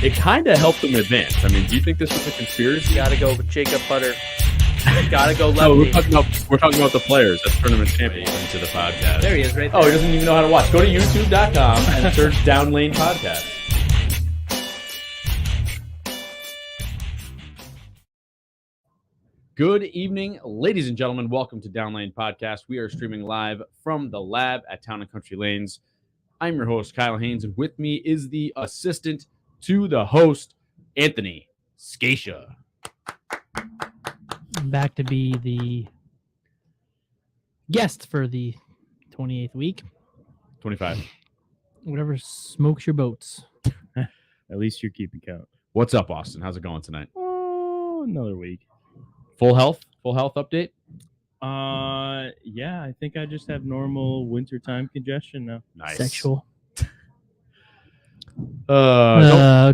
it kind of helped them advance. I mean, do you think this was a conspiracy? Gotta go with Jacob Butter. Gotta go lefty. No, we're talking about the players. That's tournament champions into the podcast. There he is, right there. Oh, he doesn't even know how to watch. Go to youtube.com and search Down Lane Podcast. Good evening, ladies and gentlemen. Welcome to Down Lane Podcast. We are streaming live from the lab at Town and Country Lanes. I'm your host, Kyle Haines, and with me is the assistant to the host, Anthony Scaccia. I'm back to be the guest for the 28th week. 25. Whatever smokes your boats. At least you're keeping count. What's up, Austin? How's it going tonight? Oh, another week. Full health update? Yeah, I think I just have normal wintertime congestion now. Nice. Sexual. Don't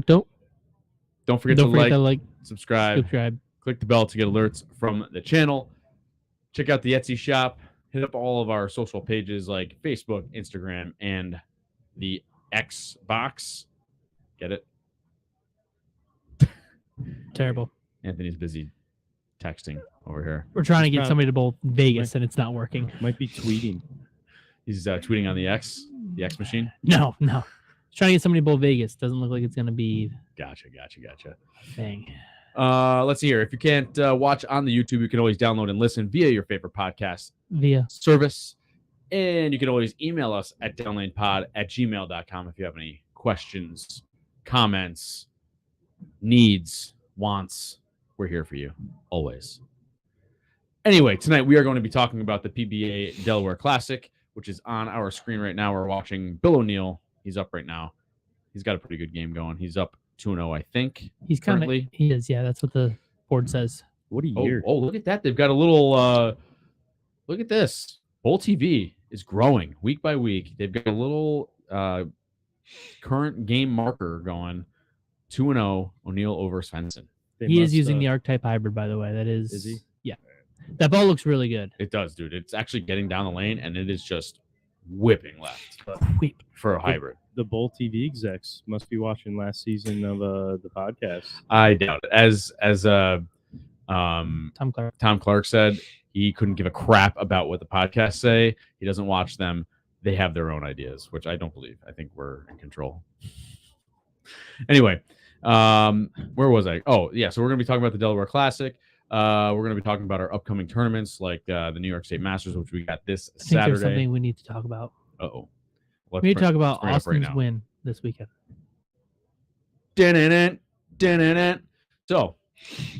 forget to like, subscribe, click the bell to get alerts from the channel. Check out the Etsy shop. Hit up all of our social pages like Facebook, Instagram, and the Xbox. Get it? Terrible. Anthony's busy texting over here. We're trying to get somebody to bowl Vegas, and it's not working. Might be tweeting. He's tweeting on the X machine. No. Trying to get somebody to bowl Vegas. Doesn't look like it's going to be. Gotcha. Thing. Let's see here. If you can't watch on the YouTube, you can always download and listen via your favorite podcast Via service. And you can always email us at downlanepod@gmail.com if you have any questions, comments, needs, wants. We're here for you, always. Anyway, tonight we are going to be talking about the PBA Delaware Classic, which is on our screen right now. We're watching Bill O'Neill. He's up right now. He's got a pretty good game going. He's up 2-0, I think. He's currently. He is, yeah. That's what the board says. What a year. Oh, look at that. They've got a little, look at this. Bowl TV is growing week by week. They've got a little current game marker going. 2-0, O'Neill over Svensson. He is using the archetype hybrid, by the way. That is. Is he? Yeah. That ball looks really good. It does, dude. It's actually getting down the lane, and it is just whipping left Whip. for a hybrid. The Bowl TV execs must be watching last season of the podcast. I doubt it. As Tom Clark said, he couldn't give a crap about what the podcasts say. He doesn't watch them. They have their own ideas, which I don't believe. I think we're in control. Anyway, where was I? Oh, yeah. So we're going to be talking about the Delaware Classic. We're going to be talking about our upcoming tournaments like the New York State Masters, which we got this I think Saturday. there's something we need to talk about. Uh-oh. We need to talk about Austin's win this weekend. So,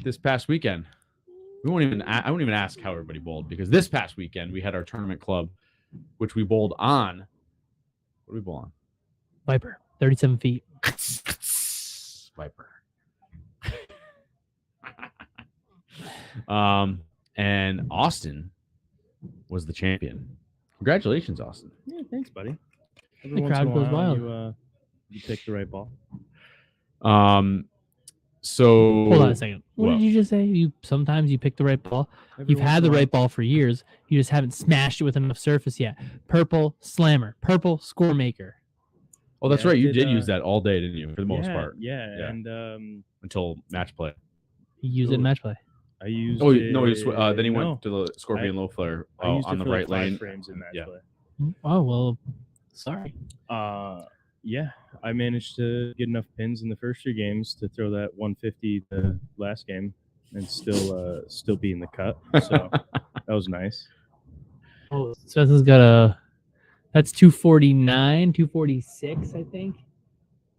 this past weekend, I won't even ask how everybody bowled, because this past weekend we had our tournament club, which we bowled on. What did we bowl on? Viper, 37 feet. Viper. And Austin was the champion. Congratulations, Austin. Yeah, thanks, buddy. The crowd goes wild. You picked the right ball. So hold on a second. What did you just say? Sometimes you pick the right ball. You've had the right ball for years. You just haven't smashed it with enough surface yet. Purple slammer, purple score maker. Oh, that's right. You did use that all day, didn't you? For the most part. Yeah. And until match play. You use it in match play. I used. Oh no! Then he went to the Scorpion low flare on the right lane. Frames in match play. Oh well, sorry. Yeah, I managed to get enough pins in the first 3 games to throw that 150 the last game, and still be in the cut. So that was nice. Oh, Svensson's got that's 249, 246, I think.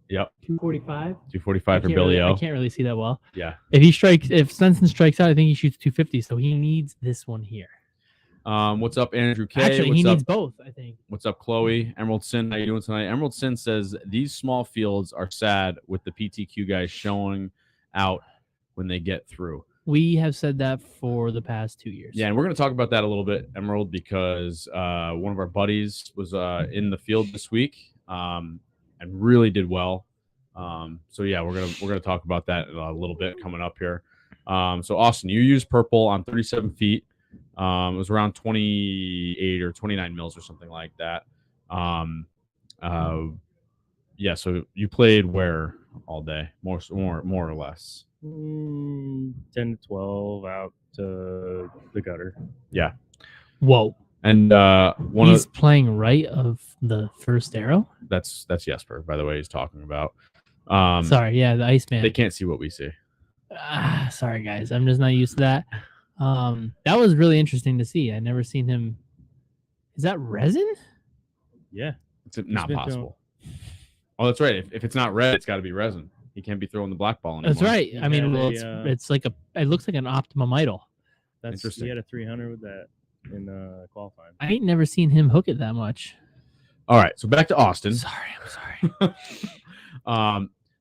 Yep. 245. 245 for Billy O. I can't really see that well. Yeah. If Svensson strikes out, I think he shoots 250. So he needs this one here. What's up, Andrew K? Actually, what's he up? needs both, I think. What's up, Chloe? Emerald Sin, how you doing tonight? Emerald Sin says these small fields are sad with the PTQ guys showing out when they get through. We have said that for the past 2 years. Yeah, and we're going to talk about that a little bit, Emerald, because one of our buddies was in the field this week and really did well. So yeah, we're gonna talk about that in a little bit coming up here. So Austin, you used purple on 37 feet. It was around 28 or 29 mils or something like that. Yeah, so you played where all day, more or less. 10 to 12 out to the gutter. Yeah. Whoa. And one He's of playing right of the first arrow. that's Jesper, by the way, he's talking about. Sorry, yeah, the Iceman. They can't see what we see. Sorry, guys, I'm just not used to that. That was really interesting to see. I never seen him. Is that resin? Yeah. It's not been possible. Oh, that's right. If it's not red, it's got to be resin. He can't be throwing the black ball anymore. That's right. He I mean, had well, a, it's like it looks like an Optimum Idol. That's Interesting. He had a 300 with that in qualifying. I ain't never seen him hook it that much. All right, so back to Austin. I'm sorry.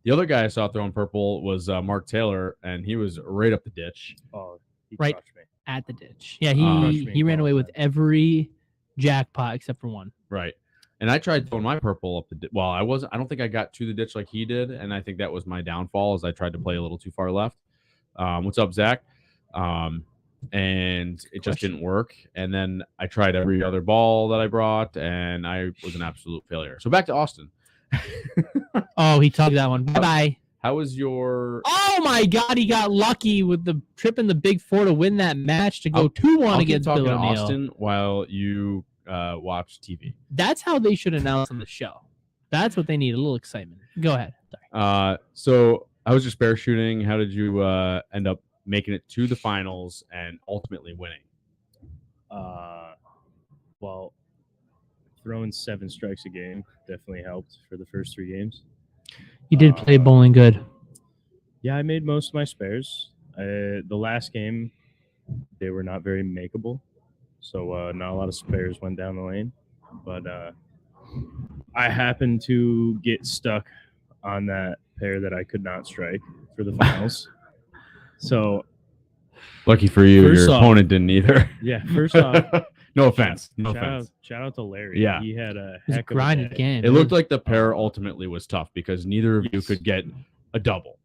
The other guy I saw throwing purple was Mark Taylor, and he was right up the ditch. Oh, he Right. crushed me. At the ditch. Yeah, Crushed he me ran away with qualifying. every jackpot except for one. Right. And I tried throwing my purple up the ditch. Well, I don't think I got to the ditch like he did, and I think that was my downfall, as I tried to play a little too far left. What's up, Zach? And it just didn't work. And then I tried every other ball that I brought, and I was an absolute failure. So back to Austin. Oh, he tugged that one. Bye-bye. How was your... Oh, my God. He got lucky with the trip in the Big Four to win that match to go 2-1 I'll keep against talking Bill to O'Neill. Austin while you watch TV. That's how they should announce on the show. That's what they need, a little excitement. Go ahead. Sorry. So I was just parachuting. How did you end up making it to the finals and ultimately winning? Well, throwing 7 strikes a game definitely helped for the first 3 games. You did play bowling good. Yeah, I made most of my spares. The last game, they were not very makeable, so not a lot of spares went down the lane. But I happened to get stuck on that pair that I could not strike for the finals. So Lucky for you, First your off- opponent didn't either. yeah, first off, No offense. No shout offense. out to Larry. Yeah. He had a It was a heck of a grinded day. game. It looked like the pair ultimately was tough because neither of you Yes. could get a double.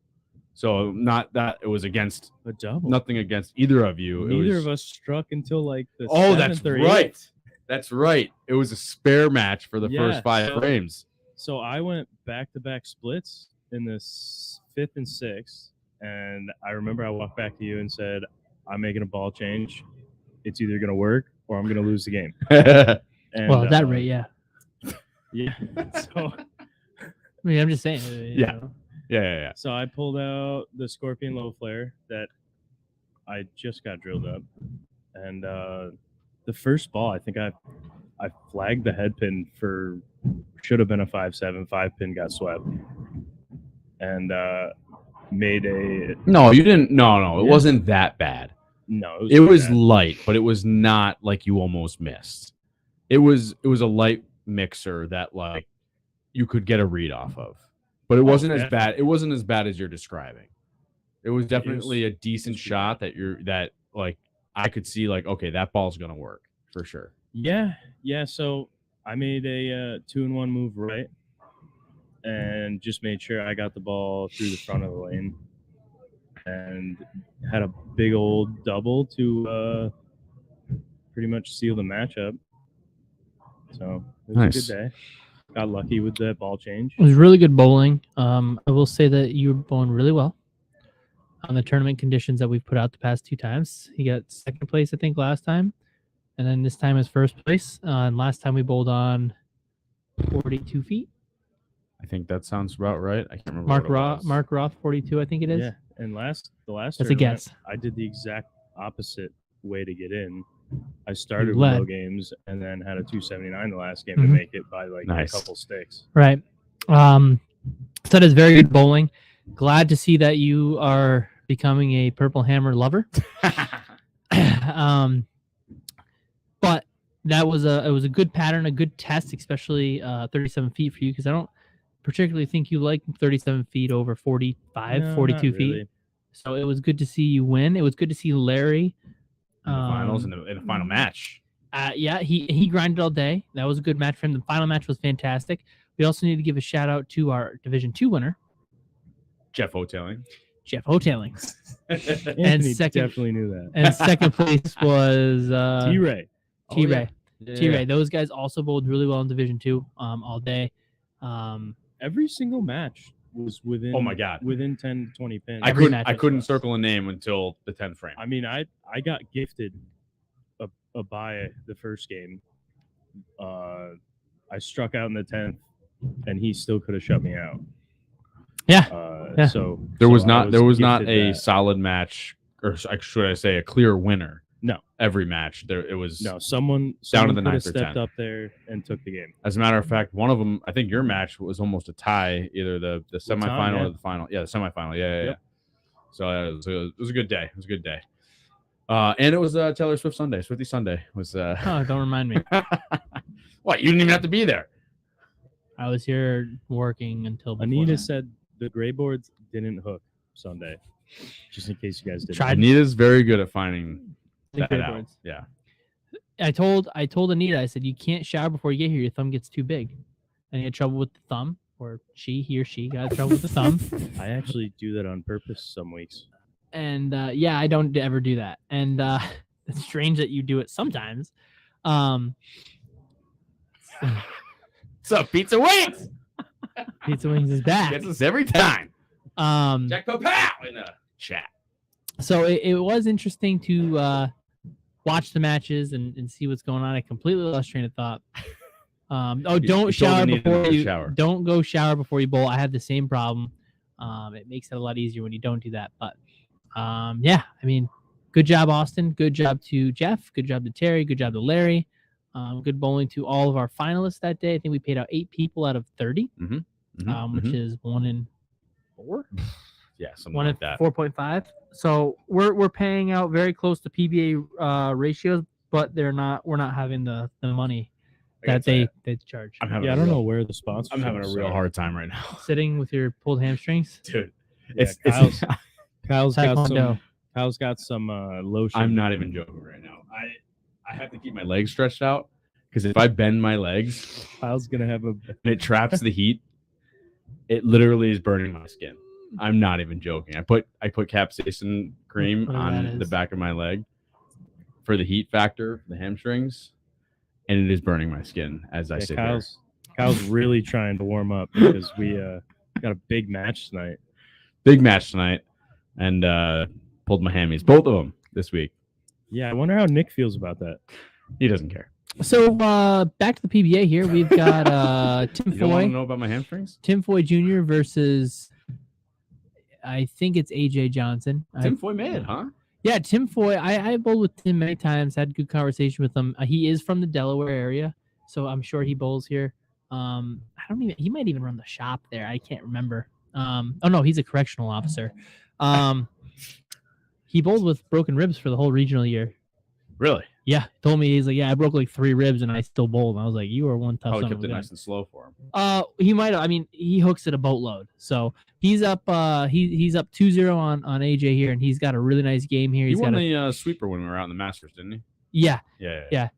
So not that it was against A double. nothing against either of you. It Neither was, of us struck until like the Oh, that's 7th or right. 8th. That's right. It was a spare match for the Yeah, first 5 so- frames. So I went back-to-back splits in the 5th and 6th, and I remember I walked back to you and said, "I'm making a ball change. It's either going to work or I'm going to lose the game." And, well, at that rate, yeah. yeah. So, I mean, I'm just saying. Yeah. Yeah. so I pulled out the Scorpion Low Flare that I just got drilled up, and the first ball, I think I flagged the head pin for should have been a 5-7. 5-pin got swept, and made a No, you didn't. No. It Yeah. wasn't that bad. no. It was bad. light, but it was not like you almost missed. It was a light mixer that like you could get a read off of, but it wasn't as bad. It wasn't as bad as you're describing. It was definitely a decent shot that like I could see like, okay, that ball's gonna work for sure. Yeah. So I made a 2-in-1 move right, and just made sure I got the ball through the front of the lane, and had a big old double to pretty much seal the matchup. So it was Nice. a good day. Got lucky with the ball change. It was really good bowling. I will say that you were bowling really well on the tournament conditions that we've put out the past 2 times. He got second place, I think, last time. And then this time is first place. And last time we bowled on 42 feet. I think that sounds about right. I can't remember. Mark Roth, 42, I think it is. Yeah, and the last That's a tournament, guess. I did the exact opposite way to get in. I started led. with low games and then had a 279 the last game to Mhm. make it by like Nice. a couple sticks. Right. So that is very good bowling. Glad to see that you are becoming a Purple Hammer lover. But that was it was a good pattern, a good test, especially 37 feet for you, because I don't particularly think you like 37 feet over 45, No, 42 not feet. really. So it was good to see you win. It was good to see Larry. In the finals in the final match. Yeah, he grinded all day. That was a good match for him. The final match was fantastic. We also need to give a shout out to our Division 2 winner, Jeff Hoteling. Jeff Hoteling. Anthony second- definitely knew that. And second place was T-Ray. T-Ray. Yeah. T-Ray. Those guys also bowled really well in Division 2 all day. Every single match, was within. Oh my God. Within 10 to 20 pins. I Every couldn't match I was couldn't close. circle a name until the 10th frame. I mean, I got gifted a bye the first game. I struck out in the 10th, and he still could have shut me out. Yeah. Yeah. So There was I not a gifted that. solid match, or should I say a clear winner. No. Every match it was Someone down to the could have ninth or stepped 10th. up there and took the game. As a matter of fact, one of them, I think your match was almost a tie, either the semifinal yeah. or the final. Yeah, the semifinal. Yeah. Yep. So it was a good day. It was a good day. And it was Taylor Swift Sunday. Swifty Sunday was. Oh, don't remind me. What? You didn't even have to be there. I was here working until before Anita that. said the gray boards didn't hook Sunday, just in case you guys didn't. Tried. Anita's very good at finding The that gray out. boards. Yeah. I told Anita, I said, you can't shower before you get here. Your thumb gets too big. And he had trouble with the thumb, or he or she got trouble with the thumb. I actually do that on purpose some weeks. And I don't ever do that. And it's strange that you do it sometimes. What's up, Pizza Wings? Pizza Wings is back. Gets us every time. Um, Jack Pow in the chat. so it was interesting to watch the matches and see what's going on. I completely lost train of thought. Don't you told shower Anita before to you shower. don't go shower before you bowl. I had the same problem. It makes it a lot easier when you don't do that. But yeah, I mean, good job, Austin. Good job to Jeff. Good job to Terry. Good job to Larry. Good bowling to all of our finalists that day. I think we paid out 8 people out of 30, which is 1 in 4. Yeah, something 1 in like that. 4.5. So we're paying out very close to PBA ratios, but we're not having the money that they charge. I'm having I don't know where the sponsor. I'm having a real hard time right now, Sitting with your pulled hamstrings. dude. Yeah, Kyle's Taekwondo. got some lotion. I'm not even joking right now. I have to keep my legs stretched out because if I bend my legs Kyle's gonna have a. and it traps the heat, it literally is burning my skin. I'm not even joking. I put capsaicin cream Whatever on that the is. back of my leg for the heat factor for the hamstrings, and it is burning my skin as I sit there. Kyle's really trying to warm up because we got a big match tonight. Big match tonight, and pulled my hammies, both of them this week. Yeah, I wonder how Nick feels about that. He doesn't care. So back to the PBA here. We've got Tim You don't want to Foy. know about my hamstrings? Tim Foy Jr. versus I think it's AJ Johnson. Tim Foy made it, huh? Yeah, Tim Foy. I bowled with Tim many times. Had good conversation with him. He is from the Delaware area, so I'm sure he bowls here. He might even run the shop there. I can't remember. Oh no, he's a correctional officer. He bowled with broken ribs for the whole regional year. Really? Yeah, told me he's like, yeah, I broke like 3 ribs and I still bowled. And I was like, you are one tough. Probably son kept of it a nice gun. and slow for him. He might have. I mean, he hooks at a boatload. So he's up. He's up 2-0 on AJ here, and he's got a really nice game here. He He's won got the sweeper when we were out in the Masters, didn't he? yeah.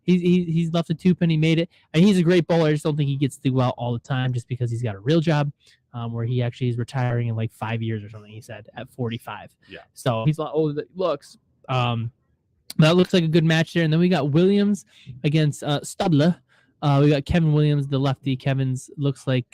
He's left a 2-pin. He made it. And he's a great bowler. I just don't think he gets to do well all the time, just because he's got a real job, where he actually is retiring in like 5 years or something. He said at 45. Yeah. So he's not older than he looks. That looks like a good match there. And then we got Williams against Studler. We got Kevin Williams, the lefty. Kevin's looks like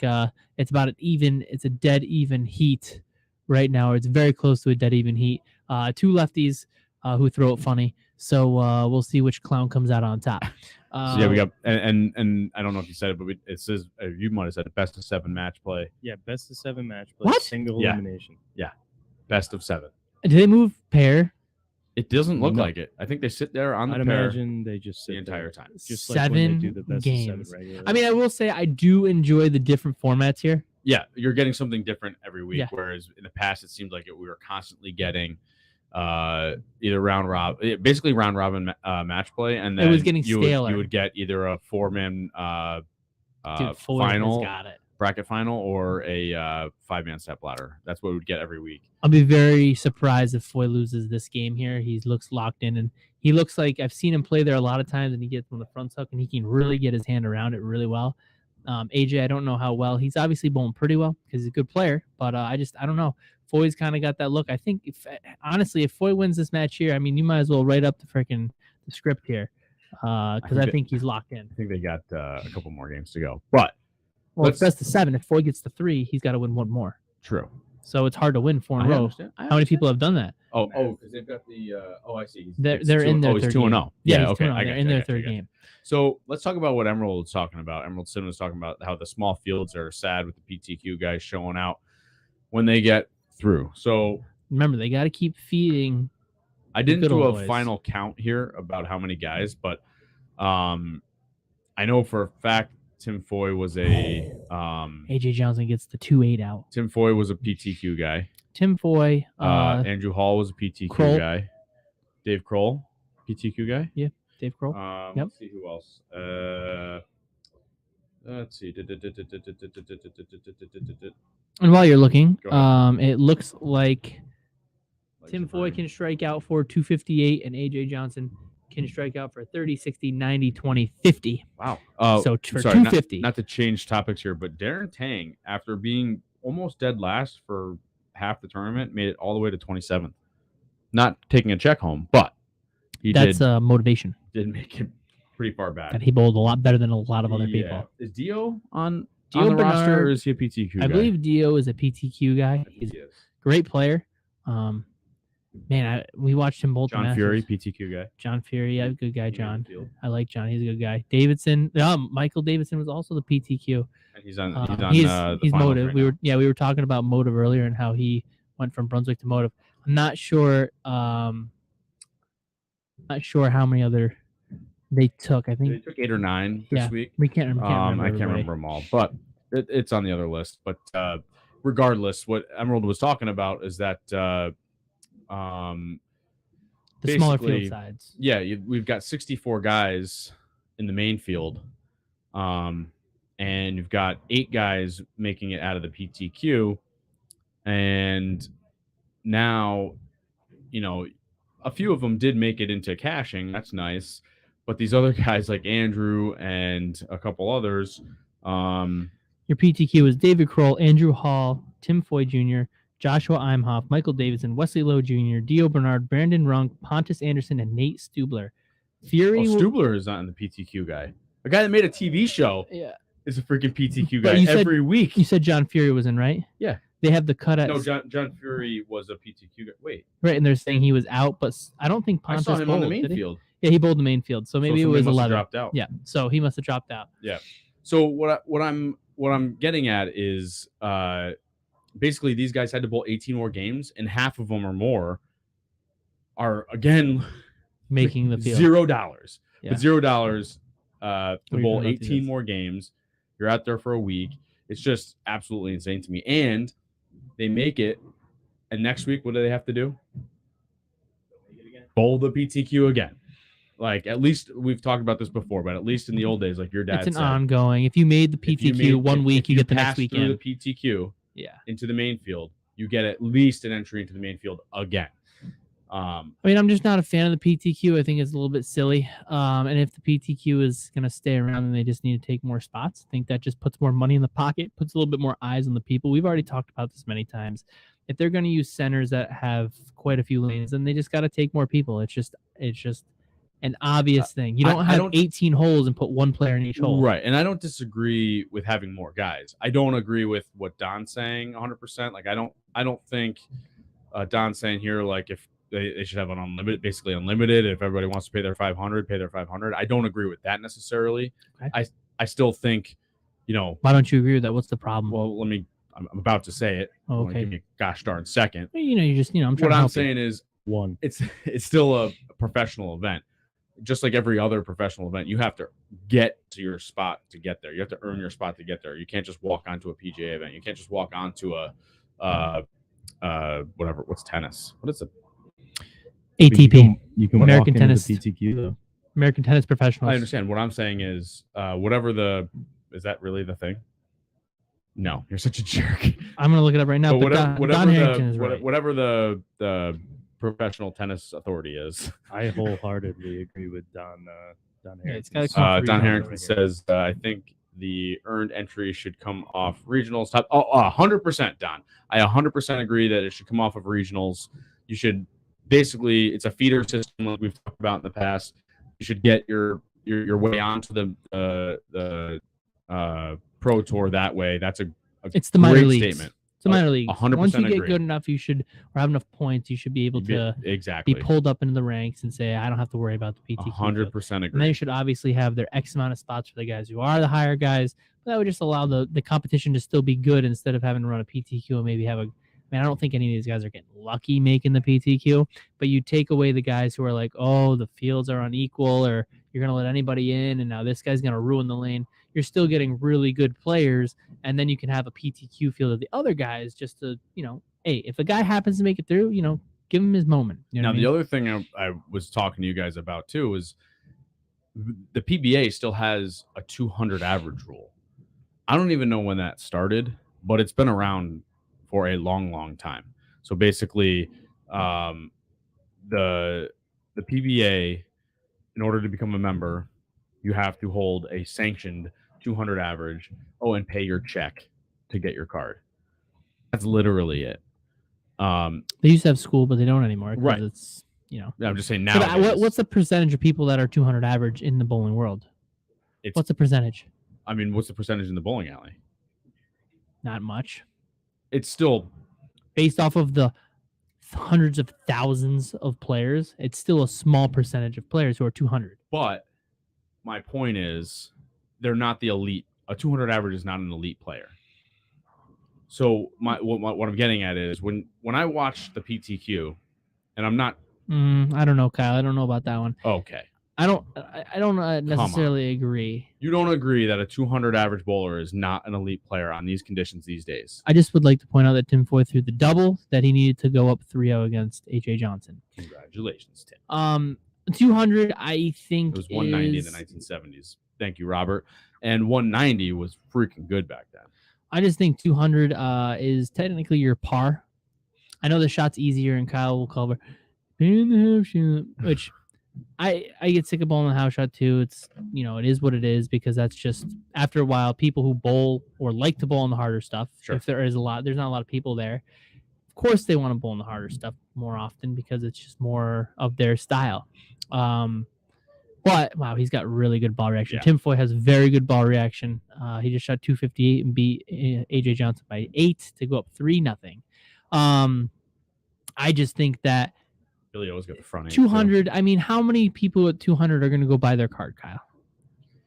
it's about it's a dead even heat right now. It's very close to a dead even heat. 2 lefties who throw it funny. So we'll see which clown comes out on top. So yeah, we got and I don't know if you said it, but it says you might have said it, best of 7 match play. Yeah, best of 7 match play. What? Single Yeah. elimination. Best of 7. Do they move pair? It doesn't look No. like it. I think they sit there on the I'd pair imagine they just sit the entire there, time. just like when they 7 do the best games. of 7 regular. I mean, I will say I do enjoy the different formats here. Yeah, you're getting something different every week. Yeah. Whereas in the past, it seemed like we were constantly getting either round robin, basically round robin match play, and then It was getting you staler. would get either a 4-man Dude, Foy has final got it. bracket final or a 5-man step ladder. That's what we would get every week. I'll be very surprised if Foy loses this game here. He looks locked in, and he looks like I've seen him play there a lot of times, and he gets on the front hook, and he can really get his hand around it really well. AJ, I don't know how well. He's obviously bowling pretty well because he's a good player, but I don't know. Foy's kind of got that look. I think, honestly, if Foy wins this match here, I mean, you might as well write up the script here because I think he's locked in. I think they got a couple more games to go, but Well, it's let's- best of 7. If Foy gets to 3, he's got to win 1 more. True. So it's hard to win 4 in a I row. understand. How many people have done that? Oh, because they've got the. I see. They're in their he's third 2-0. game. Yeah, he's okay. 2-0. They're in their third I got you. game. So let's talk about what Emerald was talking about. Emerald Sim was talking about how the small fields are sad with the PTQ guys showing out when they get through. So remember, they got to keep feeding. I didn't good do old a boys. final count here about how many guys, but I know for a fact Tim Foy was a AJ Johnson gets the 2-8 out. Tim Foy was a PTQ guy. Tim Foy, Andrew Hall was a PTQ guy. Dave Kroll, PTQ guy. Yeah, Dave Kroll. Let's see who else. Let's see. And while you're looking, Go ahead. it looks like Tim Foy can strike out for 258, and AJ Johnson can strike out for 30, 60, 90, 20, 50. Wow. So for sorry, 250. Not to change topics here, but Darren Tang, after being almost dead last for half the tournament, made it all the way to 27th. Not taking a check home, but That's motivation. Did make it pretty far back. And he bowled a lot better than a lot of other people. Is Dio on Dio the roster, Bernard, or is he a PTQ guy? I believe Dio is a PTQ guy. He's a great player. We watched him bowl. John Fury, PTQ guy. John Fury, yeah, good guy, John. I like John. He's a good guy. Davidson, Michael Davidson was also the PTQ. And he's on. He's motive. Right we were talking about motive earlier and how he went from Brunswick to motive. I'm not sure. Not sure how many other they took. I think they took 8 or 9 this week. We can't remember. I can't remember them all, but it's on the other list. But regardless, what Emerald was talking about is that the smaller field sides. Yeah, we've got 64 guys in the main field, and you've got 8 guys making it out of the PTQ, and now, a few of them did make it into caching. That's nice. But these other guys like Andrew and a couple others. Your PTQ is David Kroll, Andrew Hall, Tim Foy Jr., Joshua Imhoff, Michael Davidson, Wesley Lowe Jr., Dio Bernard, Brandon Runk, Pontus Anderson, and Nate Stubler. Fury. Stubler is not in the PTQ guy. A guy that made a TV show is a freaking PTQ guy every week. You said John Fury was in, right? Yeah. They have the cut at. No, John Fury was a PTQ guy. Wait. Right, and they're saying he was out, but I don't think Pontus I saw him bowled, on the main field. Yeah, he bowled the main field, so maybe it was 11. Dropped out. Yeah, so he must have dropped out. Yeah. So what I'm getting at is basically these guys had to bowl 18 more games, and half of them or more are again making the field $0. Yeah. But $0 to bowl 18 more games. You're out there for a week. It's just absolutely insane to me. And they make it, and next week, what do they have to do? Bowl the PTQ again. Like, at least we've talked about this before, but at least in the old days, like your dad said, it's an ongoing. If you made the PTQ one week, you get the next weekend. The PTQ yeah, into the main field, you get at least an entry into the main field again. I mean, I'm just not a fan of the PTQ. I think it's a little bit silly. And if the PTQ is going to stay around, then they just need to take more spots. I think that just puts more money in the pocket, puts a little bit more eyes on the people. We've already talked about this many times. If they're going to use centers that have quite a few lanes, then they just got to take more people. It's just an obvious thing. You don't have 18 holes and put one player in each hole. Right. And I don't disagree with having more guys. I don't agree with what Don's saying 100%. Like, I don't think Don's saying here, like, if they should have an unlimited, basically unlimited. If everybody wants to pay their 500, pay their 500. I don't agree with that necessarily. Okay. I still think, Why don't you agree with that? What's the problem? Well, I'm about to say it. Oh, okay. Give me a gosh darn second. I'm trying what I'm saying is it's still a professional event. Just like every other professional event, you have to get to your spot to get there. You have to earn your spot to get there. You can't just walk onto a PGA event. You can't just walk onto a whatever. What's tennis? What is it? ATP. You can American walk Tennis into the PTQ though. American Tennis Professionals. I understand. What I'm saying is, is that really the thing? No, you're such a jerk. I'm gonna look it up right now. But Don Harrington is right. Whatever the professional tennis authority is. I wholeheartedly agree with Don. Don Harrington. Yeah, it's gotta Don Harrington says, I think the earned entry should come off regionals. 100%, Don. I 100% agree that it should come off of regionals. You should basically, it's a feeder system like we've talked about in the past. You should get your way onto the pro tour that way. That's it's the minor great leagues statement. It's a minor league. 100% Once you get agree. good enough, you should, or have enough points, you should be able to exactly be pulled up into the ranks and say, I don't have to worry about the PTQ. 100% And agree. they should obviously have their X amount of spots for the guys who are the higher guys. But that would just allow the competition to still be good instead of having to run a PTQ and maybe have a. I mean, I don't think any of these guys are getting lucky making the PTQ, but you take away the guys who are like, oh, the fields are unequal, or you're going to let anybody in, and now this guy's going to ruin the lane. You're still getting really good players, and then you can have a PTQ field of the other guys just to, hey, if a guy happens to make it through, give him his moment. You know Now, what I the mean? other thing I was talking to you guys about too is the PBA still has a 200 average rule. I don't even know when that started, but it's been around for a long, long time. So basically, the PBA, in order to become a member, you have to hold a sanctioned 200 average. Oh, and pay your check to get your card. That's literally it. They used to have school, but they don't anymore. Right. It's, I'm just saying So now. what's the percentage of people that are 200 average in the bowling world? What's the percentage? I mean, what's the percentage in the bowling alley? Not much. It's still based off of the hundreds of thousands of players. It's still a small percentage of players who are 200. But my point is, they're not the elite. A 200 average is not an elite player. So what I'm getting at is when I watch the PTQ, and I'm not. I don't know, Kyle. I don't know about that one. Okay. I don't necessarily agree. You don't agree that a 200 average bowler is not an elite player on these conditions these days? I just would like to point out that Tim Foy threw the double that he needed to go up 3-0 against H.A. Johnson. Congratulations, Tim. 200, I think, it was 190 in the 1970s. Thank you, Robert. And 190 was freaking good back then. I just think 200 is technically your par. I know the shot's easier, and Kyle will cover in the half shot, which I get sick of bowling the house shot too. It's it is what it is, because that's just, after a while, people who bowl or like to bowl on the harder stuff. Sure. If there's not a lot of people there, of course they want to bowl on the harder stuff more often because it's just more of their style. But wow, he's got really good ball reaction. Yeah. Tim Foy has very good ball reaction. He just shot 258 and beat AJ Johnson by 8 to go up 3-0. I just think that Billy always got the front 200. I mean, how many people at 200 are going to go buy their card, Kyle?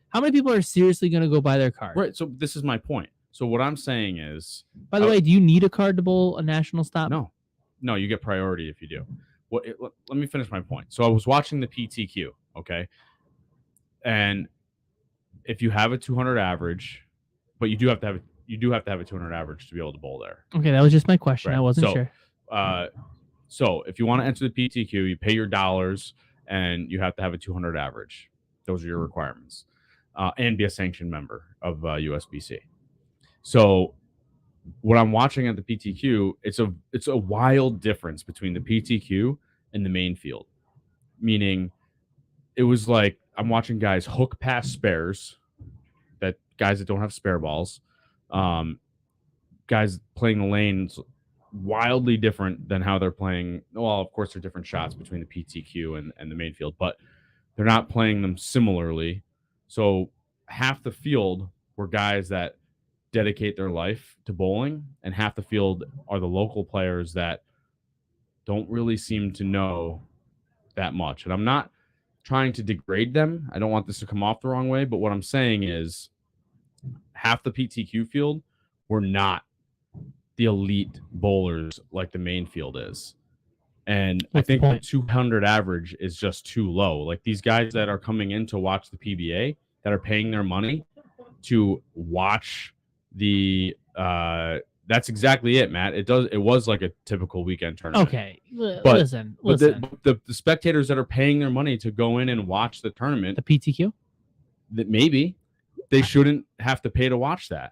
How many people are seriously going to go buy their card? Right. So this is my point. So what I'm saying is, by the way, do you need a card to bowl a national stop? No, you get priority if you do. Let me finish my point. So I was watching the PTQ, okay, and if you have a 200 average, but you do have to have a 200 average to be able to bowl there. Okay, that was just my question. Right. I wasn't sure. So if you want to enter the PTQ, you pay your dollars, and you have to have a 200 average. Those are your requirements, and be a sanctioned member of USBC. So what I'm watching at the PTQ, it's a wild difference between the PTQ and the main field. Meaning, it was like I'm watching guys hook past spares, guys that don't have spare balls, guys playing the lanes wildly different than how they're playing. Well, of course, there are different shots between the PTQ and the main field, but they're not playing them similarly. So half the field were guys that dedicate their life to bowling, and half the field are the local players that don't really seem to know that much. And I'm not trying to degrade them. I don't want this to come off the wrong way, but what I'm saying is half the PTQ field were not the elite bowlers like the main field is. And I think the 200 average is just too low. Like these guys that are coming in to watch the PBA, that are paying their money to watch the that's exactly it, Matt. It was like a typical weekend tournament. Okay, listen. The spectators that are paying their money to go in and watch the tournament, the PTQ, that maybe they shouldn't have to pay to watch that.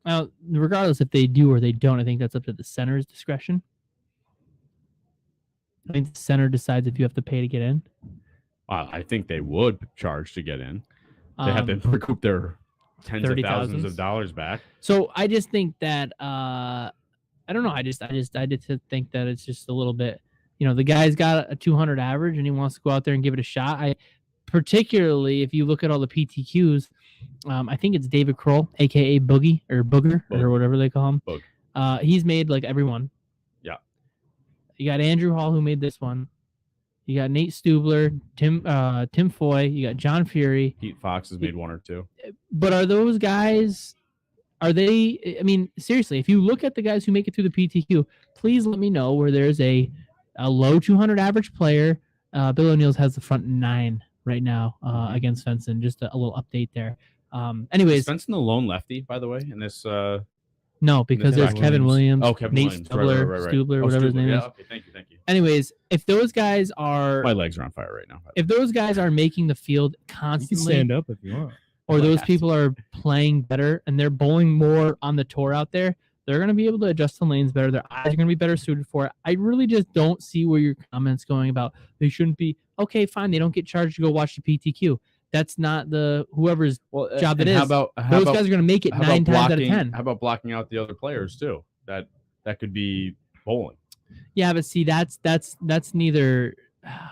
Well, regardless if they do or they don't, I think that's up to the center's discretion. I think the center decides if you have to pay to get in. I think they would charge to get in. They have to recoup their tens of thousands of dollars back. So I just think that I don't know. I did to think that it's just a little bit. The guy's got a 200 average and he wants to go out there and give it a shot. Particularly if you look at all the PTQs, I think it's David Kroll, aka Boogie or Booger or whatever they call him. He's made like every one. Yeah. You got Andrew Hall who made this one. You got Nate Stubler, Tim Foy. You got John Fury. Pete Fox has made 1 or 2. But are those guys? Are they? I mean, seriously, if you look at the guys who make it through the PTQ, please let me know where there's a low 200 average player. Bill O'Neill's has the front 9 right now against Svensson. Just a little update there. Anyways, Is Svensson the lone lefty, by the way, in this. No, because there's Kevin Williams, Kevin Nate Williams. Stubler, Right. Stubler, whatever his name is. Okay, thank you. Anyways, if those guys are, My legs are on fire right now. if those guys are making the field You can constantly, stand up if you want. or I those have people are playing better and they're bowling more on the tour out there, they're going to be able to adjust the lanes better. Their eyes are going to be better suited for it. I really just don't see where your comments going about they shouldn't be. Okay, fine. They don't get charged to go watch the PTQ. That's not whoever's job it is. How about those guys are going to make it 9 times out of 10. How about blocking out the other players too? That could be bowling. Yeah, but see, that's neither,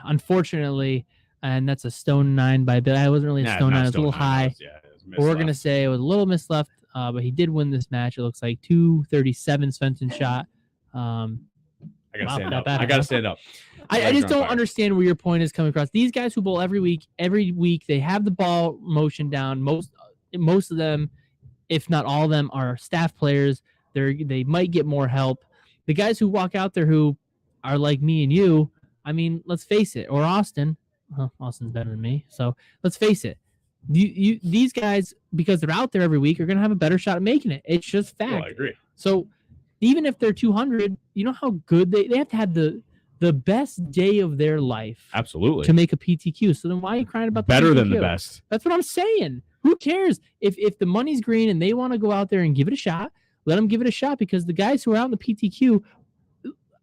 unfortunately, and that's a stone 9 by Bill. I wasn't really a Nah, stone not 9. It was a little stone 9, high. it was But we're misleft. gonna say it was a little misleft, but he did win this match. It looks like 237 Svensson shot. I gotta Wow, stand not up. bad, I gotta huh? stand up. I Legs just are on don't fire. understand where your point is coming across. These guys who bowl every week, they have the ball motion down. Most of them, if not all of them, are staff players. They might get more help. The guys who walk out there who are like me and you, I mean, let's face it, or Austin. Well, Austin's better than me, so let's face it. These guys, because they're out there every week, are going to have a better shot at making it. It's just fact. Well, I agree. So even if they're 200, you know how good they have to have the best day of their life Absolutely. to make a PTQ. So then why are you crying about Better the than the PTQ? best. That's what I'm saying. Who cares if the money's green and they want to go out there and give it a shot? Let them give it a shot, because the guys who are out in the PTQ,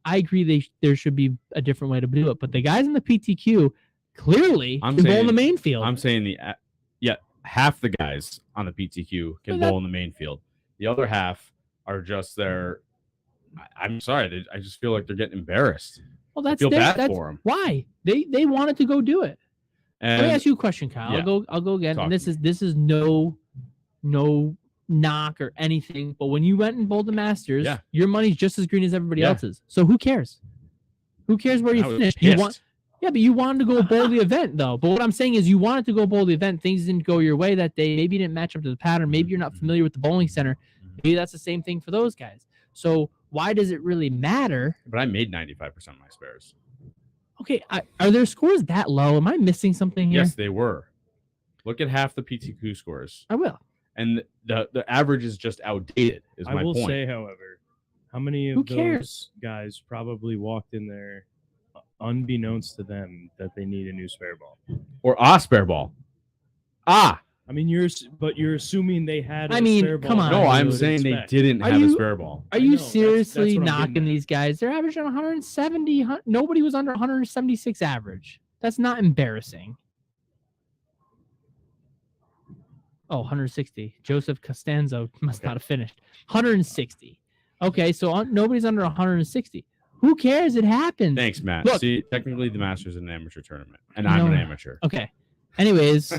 I agree there should be a different way to do it. But the guys in the PTQ clearly I'm can bowl in saying- the main field. I'm saying half the guys on the PTQ can But bowl in the main field. The other half are just there. I'm sorry. I just feel like they're getting embarrassed. Well, that's feel bad that's for 'em. why they wanted to go do it. Let me And ask you a question, Kyle. yeah. I'll go again. Talk And to this is no knock or anything. But when you went and bowled the Masters, Yeah. your money's just as green as everybody Yeah. else's. So who cares? Who cares where you I was finished? pissed. But you wanted to go bowl the event though. But what I'm saying is you wanted to go bowl the event. Things didn't go your way that day. Maybe you didn't match up to the pattern. Maybe you're not familiar with the bowling center. Maybe that's the same thing for those guys. So why does it really matter? But I made 95% of my spares. Okay, are their scores that low? Am I missing something here? Yes, they were. Look at half the PTQ scores, I will. and the average is just outdated. Is I my will point. say, however, how many Who of cares? those guys probably walked in there unbeknownst to them that they need a new spare ball? Or a spare ball. I mean, you're assuming they had. I A mean, spare ball come on. that No, you I'm would saying they expect. didn't Are have a you- spare ball. Are I you know, that's seriously what I'm getting knocking at. these guys? They're averaging 170. Nobody was under 176 average. That's not embarrassing. Oh, 160. Joseph Costanzo must not have finished. 160. Okay, so nobody's under 160. Who cares? It happens. Thanks, Matt. Look- See, technically the Masters is an amateur tournament, and I'm an No. amateur. Okay. Anyways,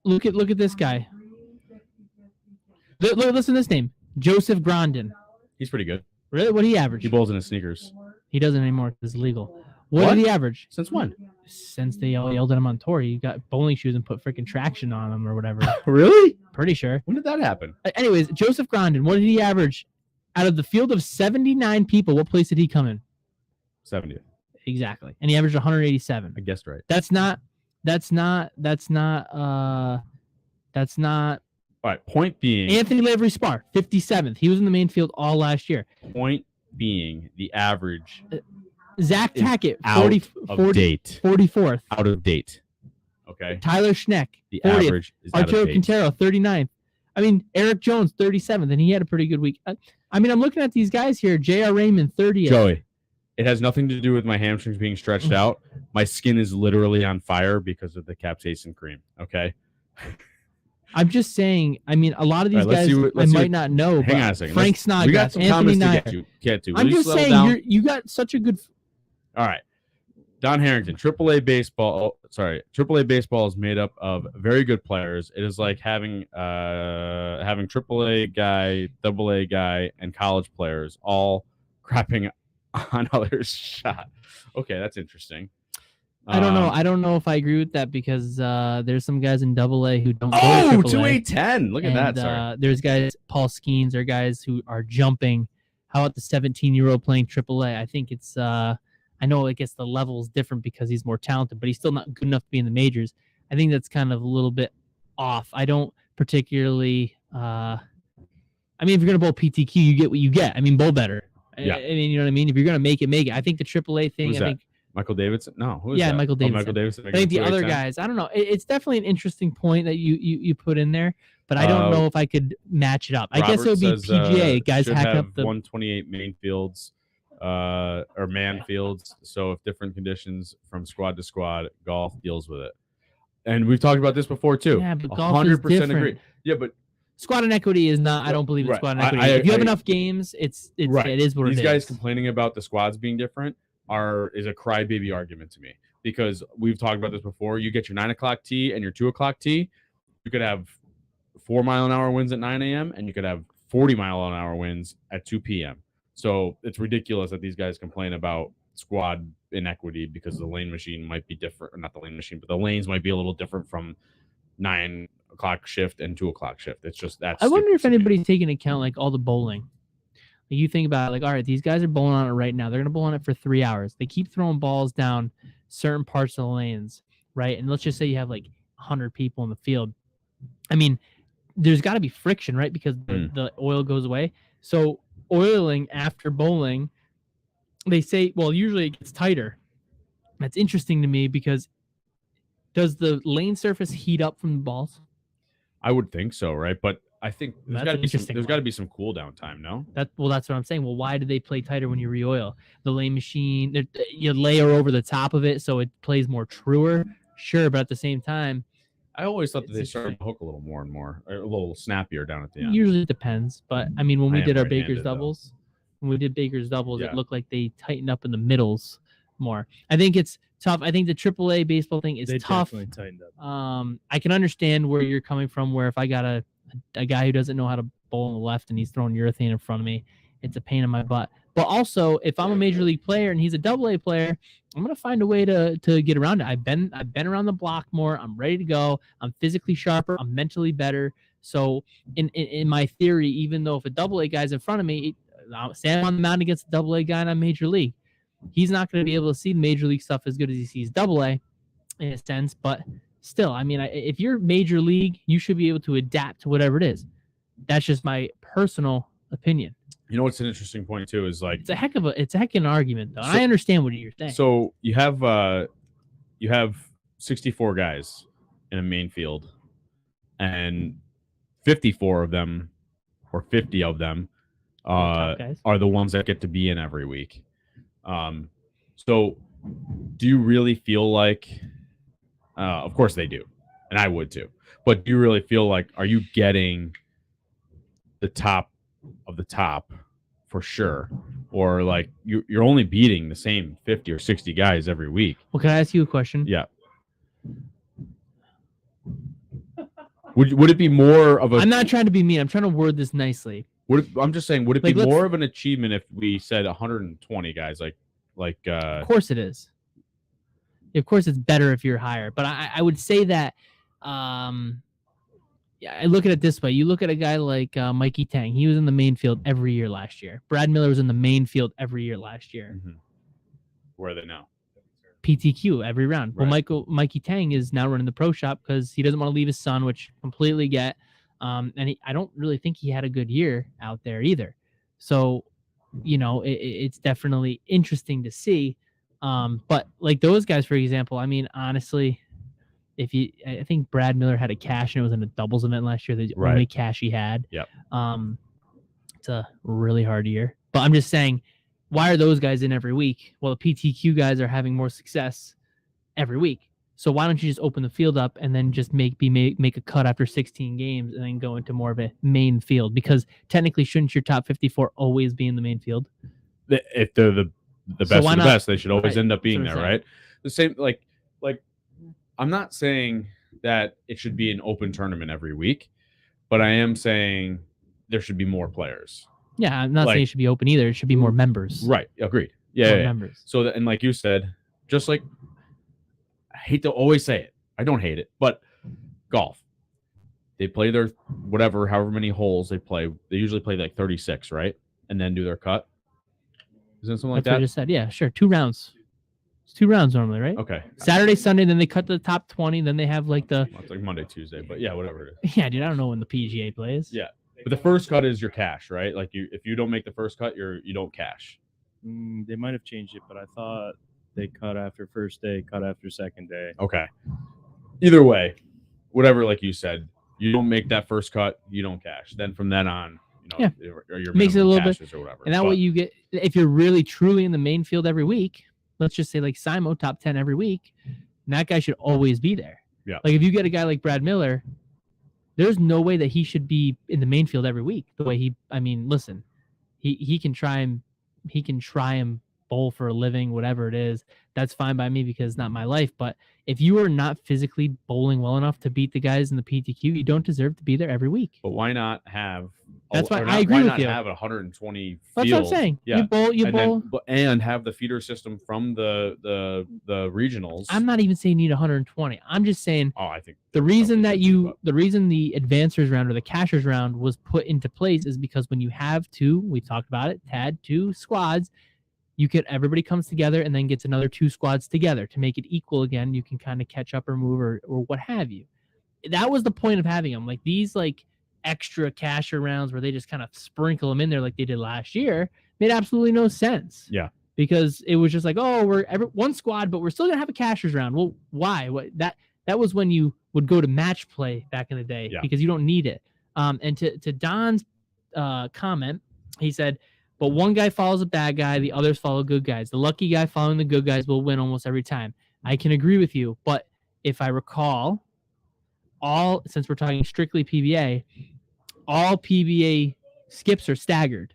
look at this guy. Listen to this name, Joseph Grondin. He's pretty good. Really? What did he average? He bowls in his sneakers. He doesn't anymore because it's legal. What What? did he average? Since when? Since they all yelled at him on tour, he got bowling shoes and put freaking traction on them or whatever. Really? Pretty sure. When did that happen? Anyways, Joseph Grondin, what did he average? Out of the field of 79 people, what place did he come in? 70th. Exactly. And he averaged 187. I guessed right. That's not All right. Point being, Anthony Lavery Spar, 57th. He was in the main field all last year. the average Zach Is Tackett, out 40, of 40, date. 44th. Out of date. Okay. Tyler Schneck, The 40th. average is out Arturo of date. Quintero, 39th. I mean, Eric Jones, 37th, and he had a pretty good week. I mean, I'm looking at these guys here. J.R. Raymond, 30th. Joey, it has nothing to do with my hamstrings being stretched out. My skin is literally on fire because of the capsaicin cream. Okay. I'm just saying, I mean, a lot of these All right, let's guys see what- I let's see might what- not know. Hang but on a second. Frank We got Snodgrass, some Anthony comments Nyer. to get to. I'm Will you just slow saying, down? you got such a good. All right. Don Harrington, AAA baseball. AAA baseball is made up of very good players. It is like having AAA guy, AA guy, and college players all crapping on others' shot. Okay, that's interesting. I don't know. I don't know if I agree with that because there's some guys in AA who don't go Oh, to AAA. 2A10. Look at that. Sorry. There's guys, Paul Skeens, are guys who are jumping. How about the 17-year-old playing AAA? I think it's I know I guess the level is different because he's more talented, but he's still not good enough to be in the majors. I think that's kind of a little bit off. I don't particularly I mean, if you're going to bowl PTQ, you get what you get. I mean, bowl better. Yeah. I mean, you know what I mean? If you're going to make it, make it. I think the AAA thing, Who's I that? think Michael Davidson? No, who is yeah, that? Michael Davidson. Michael Davidson. I think the other guys, I don't know. It's definitely an interesting point that you put in there, but I don't know if I could match it up. I guess it would be PGA guys hacking up the 128 main fields or man fields. So if different conditions from squad to squad, golf deals with it. And we've talked about this before too. Yeah, but golf is 100% different. agree. Yeah, but squad inequity is not. I don't believe in Right. squad inequity. I- If you have I- enough games, it's Right. it is what These it guys is. complaining about the squads being different is a crybaby argument to me, because we've talked about this before. You get your 9 o'clock tee and your 2 o'clock tee. You could have 4 mile an hour winds at 9 a.m. and you could have 40 mile an hour winds at 2 p.m. So it's ridiculous that these guys complain about squad inequity because the lane machine might be different, or not the lane machine, but the lanes might be a little different from 9 o'clock shift and 2 o'clock shift. It's just that. I wonder if anybody's taking account like all the bowling. Like, you think about it, like, all right, these guys are bowling on it right now. They're gonna bowl on it for 3 hours. They keep throwing balls down certain parts of the lanes, right? And let's just say you have like 100 people in the field. I mean, there's got to be friction, right? Because the oil goes away. So oiling after bowling, they say, well, usually it gets tighter. That's interesting to me because does the lane surface heat up from the balls? I would think so, right? But I think there's That's got to be some cool down time, no? That's what I'm saying. Well, why do they play tighter when you re-oil? The lane machine, you layer over the top of it so it plays more truer. Sure, but at the same time, I always thought that they started to hook a little more and more, or a little snappier down at the end. usually it depends. But I mean, when we I am did our right-handed, Baker's though. doubles, Yeah. it looked like they tightened up in the middles more. I think it's tough. I think the AAA baseball thing is They tough. definitely tightened up. I can understand where you're coming from. Where if I got a guy who doesn't know how to bowl on the left and he's throwing urethane in front of me, it's a pain in my butt. But also, if I'm a major league player and he's a AA player, I'm gonna find a way to get around it. I've been around the block more. I'm ready to go. I'm physically sharper. I'm mentally better. So in my theory, even though if a AA guy's in front of me, say I'm on the mound against a AA guy in a major league, he's not going to be able to see major league stuff as good as he sees AA in a sense. But still, I mean, if you're major league, you should be able to adapt to whatever it is. That's just my personal opinion. You know what's an interesting point too is like It's a heck of an argument, though. So- I understand what you're saying. so you have 64 guys in a main field, and 54 of them or 50 of them Top guys. are the ones that get to be in every week. So do you really feel like, of course they do, and I would too, but do you really feel like, are you getting the top of the top for sure, or like you're only beating the same 50 or 60 guys every week? Well, can I ask you a question? Yeah. Would it be more of a? I'm not trying to be mean. I'm trying to word this nicely. I'm just saying, would it Like, be let's- more of an achievement if we said 120 guys? Of course it is. Of course it's better if you're higher. But I would say that yeah, I look at it this way. You look at a guy like Mikey Tang. He was in the main field every year last year. Brad Miller was in the main field every year last year. Mhm. Where are they now? PTQ every round. Well, Right. Mikey Tang is now running the pro shop because he doesn't want to leave his son, which completely get. And I don't really think he had a good year out there either. So, you know, it's definitely interesting to see. But like those guys, for example, I mean, honestly, I think Brad Miller had a cash and it was in a doubles event last year. The Right. only cash he had. Yep. It's a really hard year. But I'm just saying, why are those guys in every week? Well, the PTQ guys are having more success every week. So why don't you just open the field up and then just make a cut after 16 games and then go into more of a main field? Because technically, shouldn't your top 54 always be in the main field? If they're the best So of why the not- best, they should always Right, end up being that's there, what I'm right? the same like I'm not saying that it should be an open tournament every week, but I am saying there should be more players. Yeah, I'm not saying Like- it should be open either. It should be more members. Right. Agreed. Yeah. More yeah. members. So that, and like you said, just like I hate to always say it. I don't hate it, but golf. They play their however many holes they play. They usually play like 36, right? And then do their cut. Isn't it something like That's what I that? just said. Yeah, sure. 2 rounds. It's 2 rounds normally, right? Okay. Saturday, Sunday, then they cut the top 20. Then they have like the Well, it's like Monday, Tuesday, but yeah, whatever it is. yeah, dude. I don't know when the PGA plays. Yeah. But the first cut is your cash, right? Like if you don't make the first cut, you don't cash. They might have changed it, but I thought they cut after first day, cut after second day. Okay. Either way, whatever, like you said, you don't make that first cut, you don't cash. Then from then on, or your Makes it a minimum little bit- cashes or whatever. And that way you get, if you're really truly in the main field every week, let's just say like Simo top 10 every week, and that guy should always be there. Yeah. Like if you get a guy like Brad Miller, there's no way that he should be in the main field every week. The way listen, he can try and bowl for a living, whatever it is. That's fine by me because it's not my life. But if you are not physically bowling well enough to beat the guys in the PTQ, you don't deserve to be there every week. But why not have? That's why or I not- agree why with not you. have a 120 That's field? what I'm saying. Yeah. You bowl. And have the feeder system from the regionals. I'm not even saying you need 120. I'm just saying Oh, I think the reason something that to do, the reason the advancers round or the cashers round was put into place is because when you have we talked about it, TAD 2 squads, everybody comes together and then gets another 2 squads together to make it equal again. You can kind of catch up or move or what have you. That was the point of having them. Like these extra casher rounds where they just kind of sprinkle them in there like they did last year made absolutely no sense. Yeah. Because it was just like, oh, we're one squad, but we're still gonna have a cashers round. Well, why? That was when you would go to match play back in the day because you don't need it. And to Don's comment, he said, but one guy follows a bad guy, the others follow good guys. The lucky guy following the good guys will win almost every time. I can agree with you, but if I recall, since we're talking strictly PBA, all PBA skips are staggered.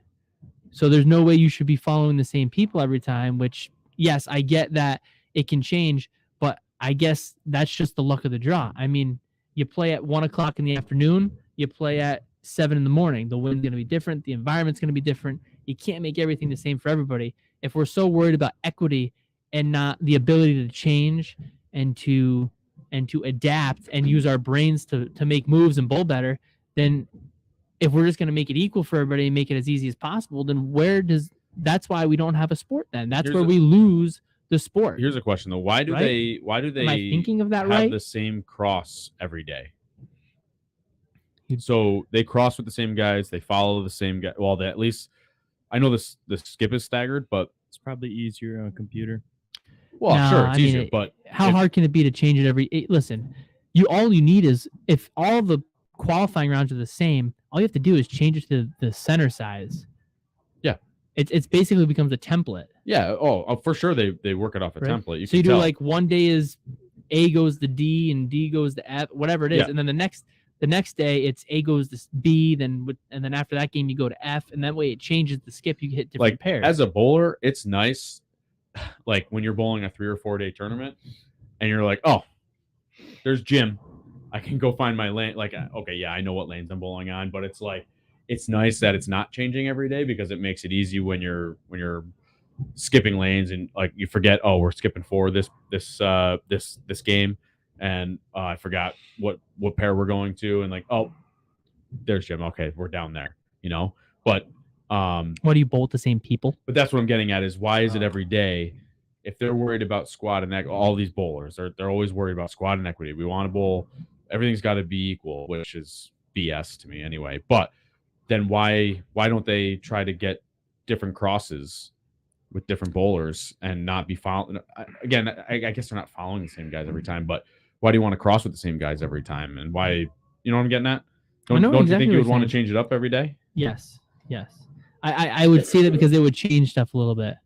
So there's no way you should be following the same people every time, which, yes, I get that it can change, but I guess that's just the luck of the draw. I mean, you play at 1 o'clock in the afternoon, you play at 7 in the morning. The wind's going to be different. The environment's going to be different. You can't make everything the same for everybody. If we're so worried about equity and not the ability to change and to adapt and use our brains to make moves and bowl better, then if we're just going to make it equal for everybody and make it as easy as possible, then that's why we don't have a sport then. That's where we lose the sport. Here's a question though. Why do they Am I thinking of that have right? the same cross every day? So they cross with the same guys, they follow the same guy. Well, at least I know the skip is staggered, but It's probably easier on a computer. well, No, sure, it's I mean, easier, but How hard can it be to change it listen, all you need is if all the qualifying rounds are the same, all you have to do is change it to the center size. Yeah. It's basically becomes a template. yeah, for sure they work it off a Right. template. So you can do tell. one day is A goes to D and D goes to F, whatever it is, Yeah. and then the next day it's A goes to B, and then after that game you go to F, and that way it changes the skip. You hit different pairs. As a bowler, it's nice, like when you're bowling a 3 or 4 day tournament, and you're like, oh, there's Jim, I can go find my lane. Like, okay, yeah, I know what lanes I'm bowling on, but it's like it's nice that it's not changing every day because it makes it easy when you're skipping lanes and like you forget, oh, we're skipping 4 this game, and I forgot what pair we're going to, and like, oh, there's Jim. Okay, we're down there, But what do you bowl with the same people? but that's what I'm getting at is why is it every day? If they're worried about squad and all these bowlers, they're always worried about squad and equity. We want to bowl, everything's got to be equal, which is BS to me anyway. But then why don't they try to get different crosses with different bowlers and not be following? Again, I guess they're not following the same guys every time, but why do you want to cross with the same guys every time? And why, you know what I'm getting at? Don't exactly you think you what would you're want to saying. change it up every day? Yes. I would say that because it would change stuff a little bit.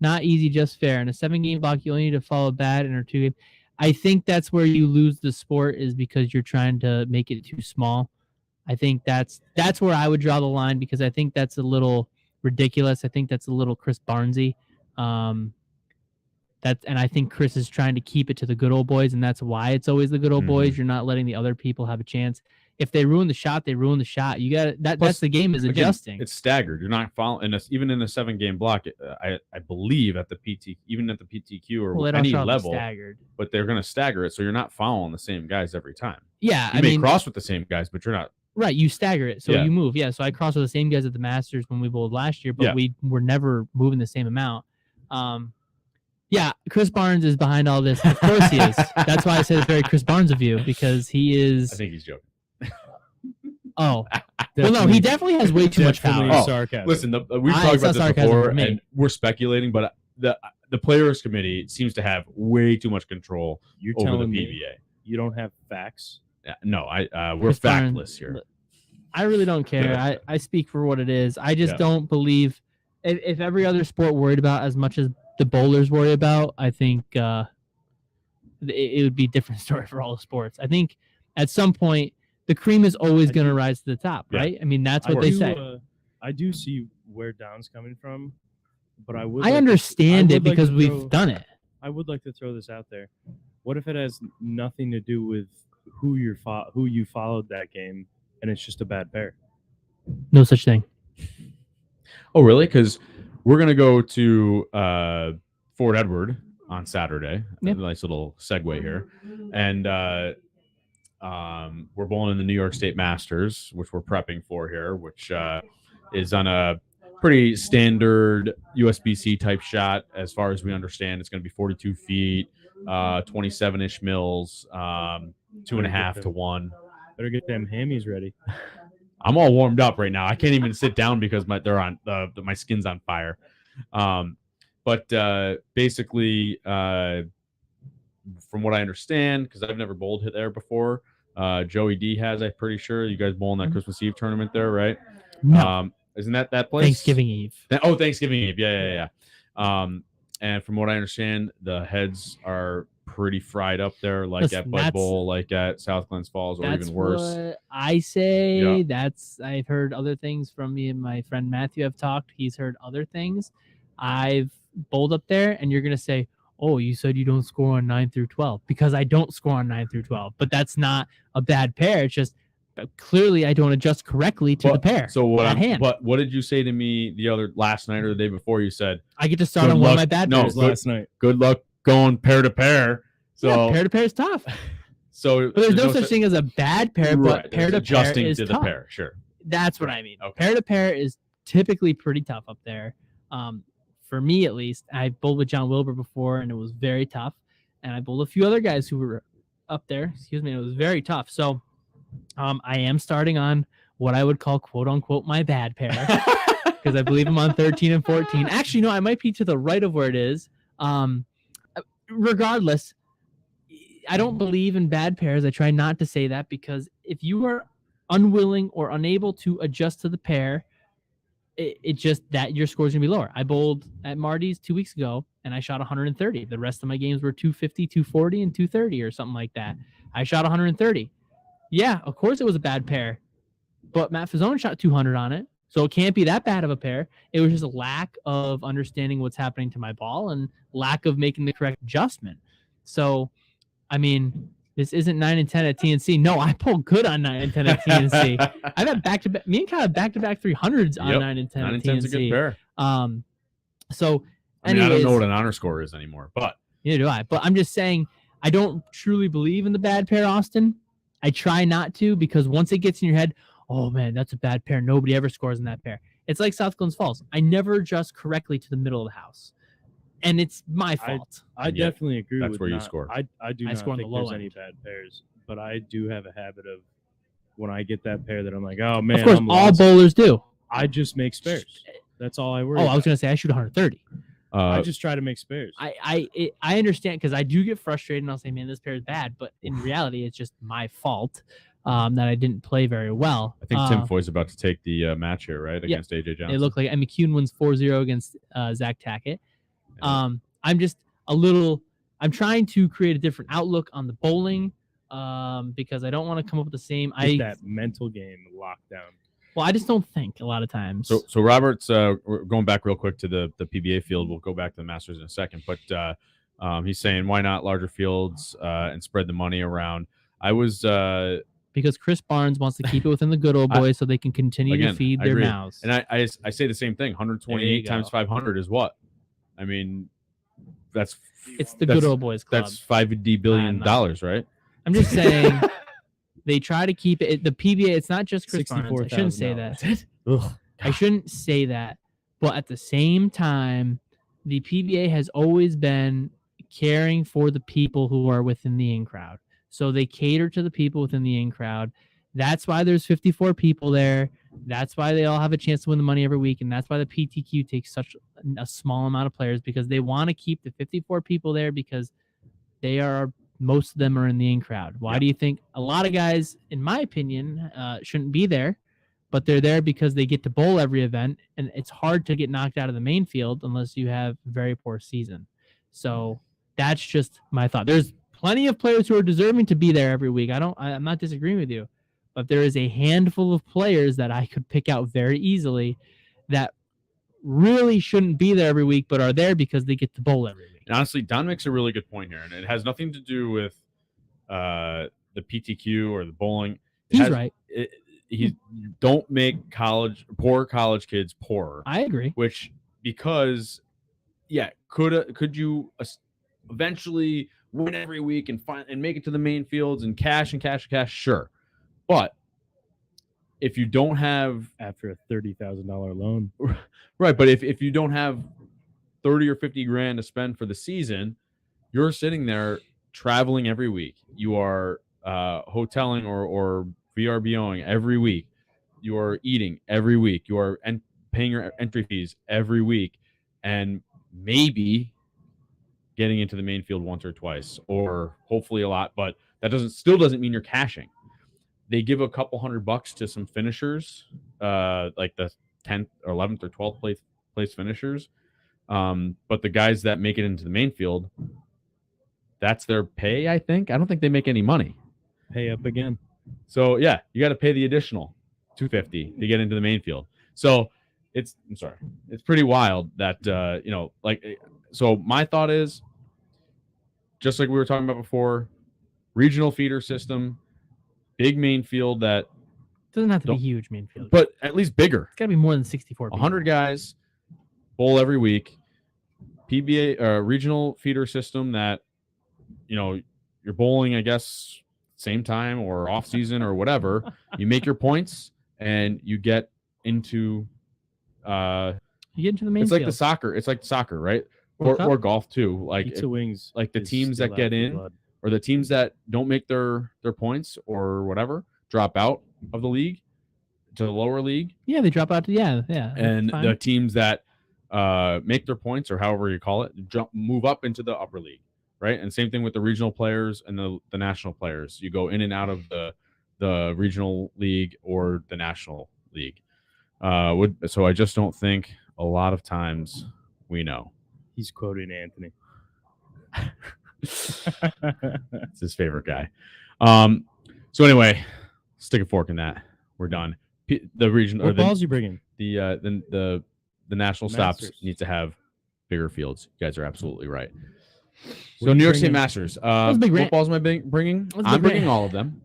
Not easy, just fair. In a 7-game block, you only need to follow bad in or 2 game. I think that's where you lose the sport is because you're trying to make it too small. I think that's where I would draw the line because I think that's a little ridiculous. I think that's a little Chris Barnesy. But And I think Chris is trying to keep it to the good old boys, and that's why it's always the good old boys. Mhm. You're not letting the other people have a chance. If they ruin the shot, they ruin the shot. You got that. Plus, That's the game is again, adjusting. it's staggered. You're not following, even in a 7-game block. I believe at the even at the PTQ or well, they don't any show up level, staggered. but they're going to stagger it, so you're not following the same guys every time. Yeah, You may cross with the same guys, but you're not. Right, you stagger it, so Yeah. you move. Yeah, so I crossed with the same guys at the Masters when we bowled last year, but Yeah. we were never moving the same amount. Yeah, Chris Barnes is behind all this. Of course he is. That's why I said it's very Chris Barnes of you, because he is. I think he's joking. Oh, well, no, he definitely has way too much Definitely power. Oh, sarcasm. Listen, we've It's talked not about this sarcasm before, from me. and we're speculating, but the players committee seems to have way too much control You're over the telling PBA. me you don't have facts? No, we're Chris Barnes- factless here. I really don't care. I speak for what it is. I just Yeah. don't believe if every other sport worried about as much as the bowlers worry about, I think it would be a different story for all the sports. I think at some point the cream is always going to rise to the top, Yeah. right? I mean, that's what they say. I do see where Don's coming from, but I would. I like understand I it would like because to we've throw- done it. I would like to throw this out there. What if it has nothing to do with who you followed that game, and it's just a bad pair? No such thing. Oh, really? Because we're gonna go to Fort Edward on Saturday. Yep. A nice little segue here, and we're bowling in the New York State Masters, which we're prepping for here, which is on a pretty standard USBC type shot. As far as we understand, it's going to be 42 feet, 27-ish mils, 2.5 to 1. Better get them hammies ready. I'm all warmed up right now. I can't even sit down because my skin's on fire. But basically, from what I understand, because I've never bowled there before, Joey D has. I'm pretty sure you guys bowl in that Christmas Eve tournament there, right? No. Isn't that place? Thanksgiving Eve. Thanksgiving Eve. Yeah. And from what I understand, the heads are pretty fried up there, like Listen, at Bud Bowl, like at South Glens Falls, or That's even worse. what I say. Yeah. I've heard other things from me and my friend Matthew have talked. He's heard other things. I've bowled up there, and you're gonna say, "Oh, you said you don't score on 9 through 12," because I don't score on 9 through 12. But that's not a bad pair. It's just clearly I don't adjust correctly to the pair. So what? hand. But what did you say to me last night or the day before? You said I get to start Good on one of luck. my bad No, pairs. good- Last night. good luck going pair to pair. So Yeah, pair to pair is tough. so But there's no such thing as a bad pair, Right, but pair to pair adjusting is to the tough. pair. Sure. That's what I mean. Okay. Pair to pair is typically pretty tough up there. For me, at least, I bowled with John Wilbur before, and it was very tough. And I bowled a few other guys who were up there. Excuse me. And it was very tough. So I am starting on what I would call "quote unquote" my bad pair because I believe I'm on 13 and 14. Actually, no, I might be to the right of where it is. Regardless, I don't believe in bad pairs. I try not to say that because if you are unwilling or unable to adjust to the pair, it just that your score's gonna be lower. I bowled at Marty's 2 weeks ago and I shot 130. The rest of my games were 250, 240, and 230 or something like that. I shot 130. Yeah, of course it was a bad pair, but Matt Fazzone shot 200 on it, so it can't be that bad of a pair. It was just a lack of understanding what's happening to my ball and lack of making the correct adjustment. So, I mean, this isn't 9 and 10 at TNC. No, I pulled good on 9 and 10 at TNC. I've had back-to-back. Me and Kyle have back-to-back 300s on Yep. 9 and 10 9 at and 10's a good TNC. pair. So, I mean, I don't anyways, know what an honor score is anymore, but neither do I. But I'm just saying, I don't truly believe in the bad pair, Austin. I try not to because once it gets in your head, oh man, that's a bad pair. Nobody ever scores in that pair. It's like South Glens Falls. I never adjust correctly to the middle of the house, and it's my fault. I And yet, definitely agree that's with where you not- score. I do I not score on the think low there's any end. bad pairs, but I do have a habit of when I get that pair that I'm like, oh man, of course, I'm all lost. bowlers do. I just make spares. That's all I worry. Oh, I about. was gonna say I shoot 130. I just try to make spares. I understand because I do get frustrated and I'll say, man, this pair is bad. But in reality, it's just my fault that I didn't play very well. I think Tim Foy's about to take the match here, right, yeah, against AJ Johnson. It looked like McCune wins 4-0 against Zach Tackett. I'm just I'm trying to create a different outlook on the bowling because I don't want to come up with the same. Get that mental game lockdown. Well, I just don't think a lot of times. So Robert's we're going back real quick to the PBA field. We'll go back to the Masters in a second, but He's saying why not larger fields and spread the money around. I was because Chris Barnes wants to keep it within the good old boys so they can continue to feed I their agree. mouths. And I say the same thing. 128 times 500 is what? I mean, it's the good old boys club. That's $5 billion, right? I'm just saying they try to keep it. The PBA, it's not just Chris Barnes. I shouldn't say that. I shouldn't say that. But at the same time, the PBA has always been caring for the people who are within the in crowd. So they cater to the people within the in crowd. That's why there's 54 people there. That's why they all have a chance to win the money every week. And that's why the PTQ takes such a small amount of players, because they want to keep the 54 people there, because most of them are in the in crowd. Why do you think a lot of guys, in my opinion, shouldn't be there? But they're there because they get to bowl every event, and it's hard to get knocked out of the main field unless you have a very poor season. So that's just my thought. There's plenty of players who are deserving to be there every week. I'm not disagreeing with you, but there is a handful of players that I could pick out very easily that really shouldn't be there every week, but are there because they get to bowl every week. And honestly, Don makes a really good point here, and it has nothing to do with the PTQ or the bowling. He's right. Don't make poor college kids poorer. I agree. Which, because, could you eventually win every week and make it to the main fields and cash? Sure, but if you don't have after a $30,000 loan, right? But if you don't have 30 or 50 grand to spend for the season, you're sitting there traveling every week. You are hoteling or VRBOing every week. You are eating every week. You are paying your entry fees every week, and maybe getting into the main field once or twice, or hopefully a lot. But that still doesn't mean you're cashing. They give a couple $100 to some finishers, like the 10th or 11th or 12th place finishers. But the guys that make it into the main field, that's their pay. I don't think they make any money. Pay up again. So you got to pay the additional $250 to get into the main field. So it's pretty wild that So my thought is, just like we were talking about before, regional feeder system, big main field that doesn't have to be huge main field, but at least bigger. It's got to be more than 64 people. 100 guys bowl every week. PBA regional feeder system that you're bowling, I guess, same time or off season or whatever. You make your points and you get into the main it's field. like soccer, right? Or golf too. Like Pizza Wings, like the teams that get in or the teams that don't make their points or whatever drop out of the league to the lower league. Yeah, they drop out to And the teams that make their points, or however you call it, move up into the upper league, right? And same thing with the regional players and the national players. You go in and out of the regional league or the national league. So I just don't think a lot of times we know. He's quoting Anthony. It's his favorite guy. So anyway, stick a fork in that. We're done. The region What balls you bringing? The national stops need to have bigger fields. You guys are absolutely right. So New York State Masters. What balls am I bringing? I'm bringing all of them.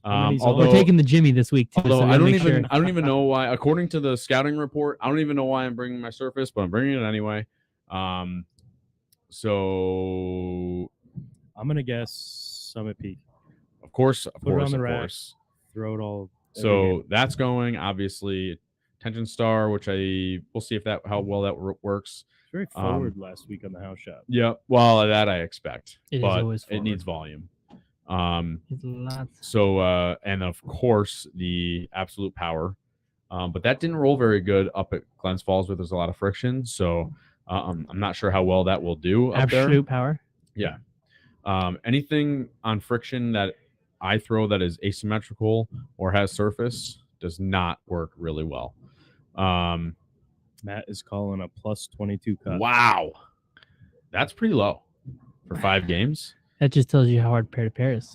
Although we're taking the Jimmy this week too. Although I don't even know why. According to the scouting report, I don't even know why I'm bringing my Surface, but I'm bringing it anyway. So I'm gonna guess Summit Peak. Of course. Throw it all. So that's going, obviously. Tension Star, which we'll see how well that works. It's very forward last week on the house shop. Yeah, well, that I expect, but it needs volume. Lots. So and of course the Absolute Power, but that didn't roll very good up at Glens Falls where there's a lot of friction. So I'm not sure how well that will do up there. Absolute Power. Yeah. Anything on friction that I throw that is asymmetrical or has surface does not work really well. Matt is calling a plus 22 cut. Wow, that's pretty low for 5 games. That just tells you how hard pair to pair is.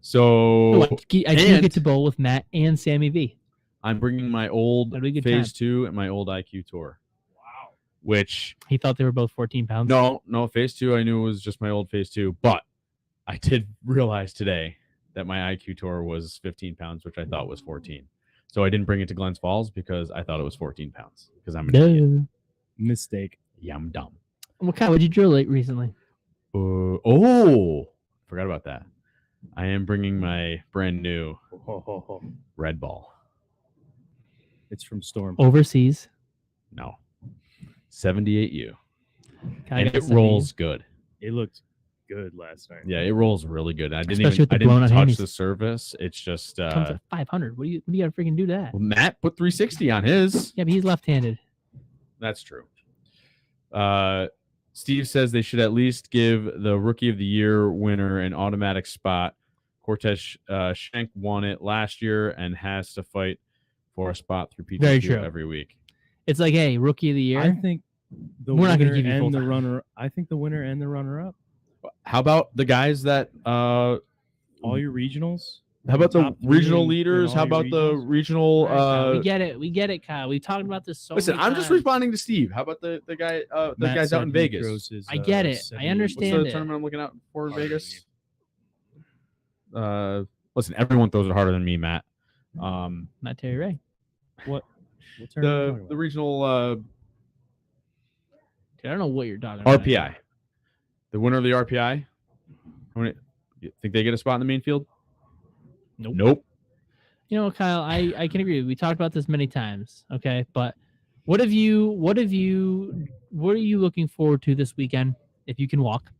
So I do get to bowl with Matt and Sammy V. I'm bringing my old Phase 2 and my old IQ Tour. which He thought they were both 14 pounds. no, phase 2 I knew was just my old phase 2, but I did realize today that my IQ tour was 15 pounds, which I thought was 14. So I didn't bring it to Glens Falls because I thought it was 14 pounds because I'm an idiot. Duh. Mistake. Yeah, I'm dumb. What kind would you drill late recently? Forgot about that. I am bringing my brand new Oh, red ball. it's from Storm. Overseas. No, 78U, I and got it some rolls good. It looked good last night. Yeah, it rolls really good. I didn't Especially with the I didn't blown-out touch Haines. the surface. It's just comes at 500. What do you got to freaking do to that? well, Matt put 360 on his. Yeah, but he's left-handed. That's true. Steve says they should at least give the Rookie of the Year winner an automatic spot. Cortez Schenk won it last year and has to fight for a spot through Very PTQ true. every week. It's like, hey, Rookie of the Year. I think the We're not gonna winner give you and the full-time. runner. I think the winner and the runner-up. How about the guys that All your regionals. how about the top three regional in leaders? all How your about the regionals? regional we get it, Kyle. We talked about this so listen, many I'm just times. responding to Steve. How about the guy the Matt guys out said in he Vegas? throws his, I get it. I 70. understand. What's the it. tournament I'm looking out for in Harder than Vegas? Listen, everyone throws it harder than me, Matt. Not Terry Ray. What tournament are you talking The about? regional Dude, I don't know what you're talking about. RPI. The winner of the RPI. How many, you think they get a spot in the main field? Nope. You know, Kyle, I can agree. We talked about this many times. Okay, but what are you looking forward to this weekend if you can walk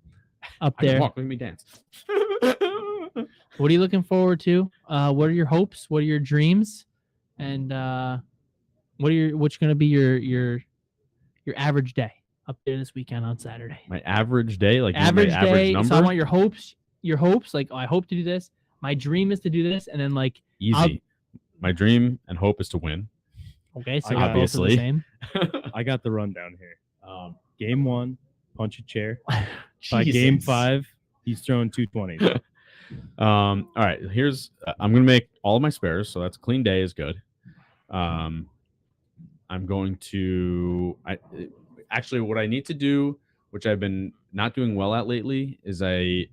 up I can there? walk. Look at me dance. What are you looking forward to? What are your hopes? What are your dreams? And what's going to be your average day up there this weekend on Saturday? My average day, like Average my day. average number. So I want your hopes. Your hopes, like, oh, I hope to do this. My dream is to do this, and then like, Easy. My dream and hope is to win. okay, so I we're both of the obviously. same. I got the rundown here. Game 1, punch a chair. By game 5, he's throwing 220. All right. Here's I'm gonna make all of my spares, so that's a clean day is good. I'm going to actually what I need to do, which I've been not doing well at lately, is I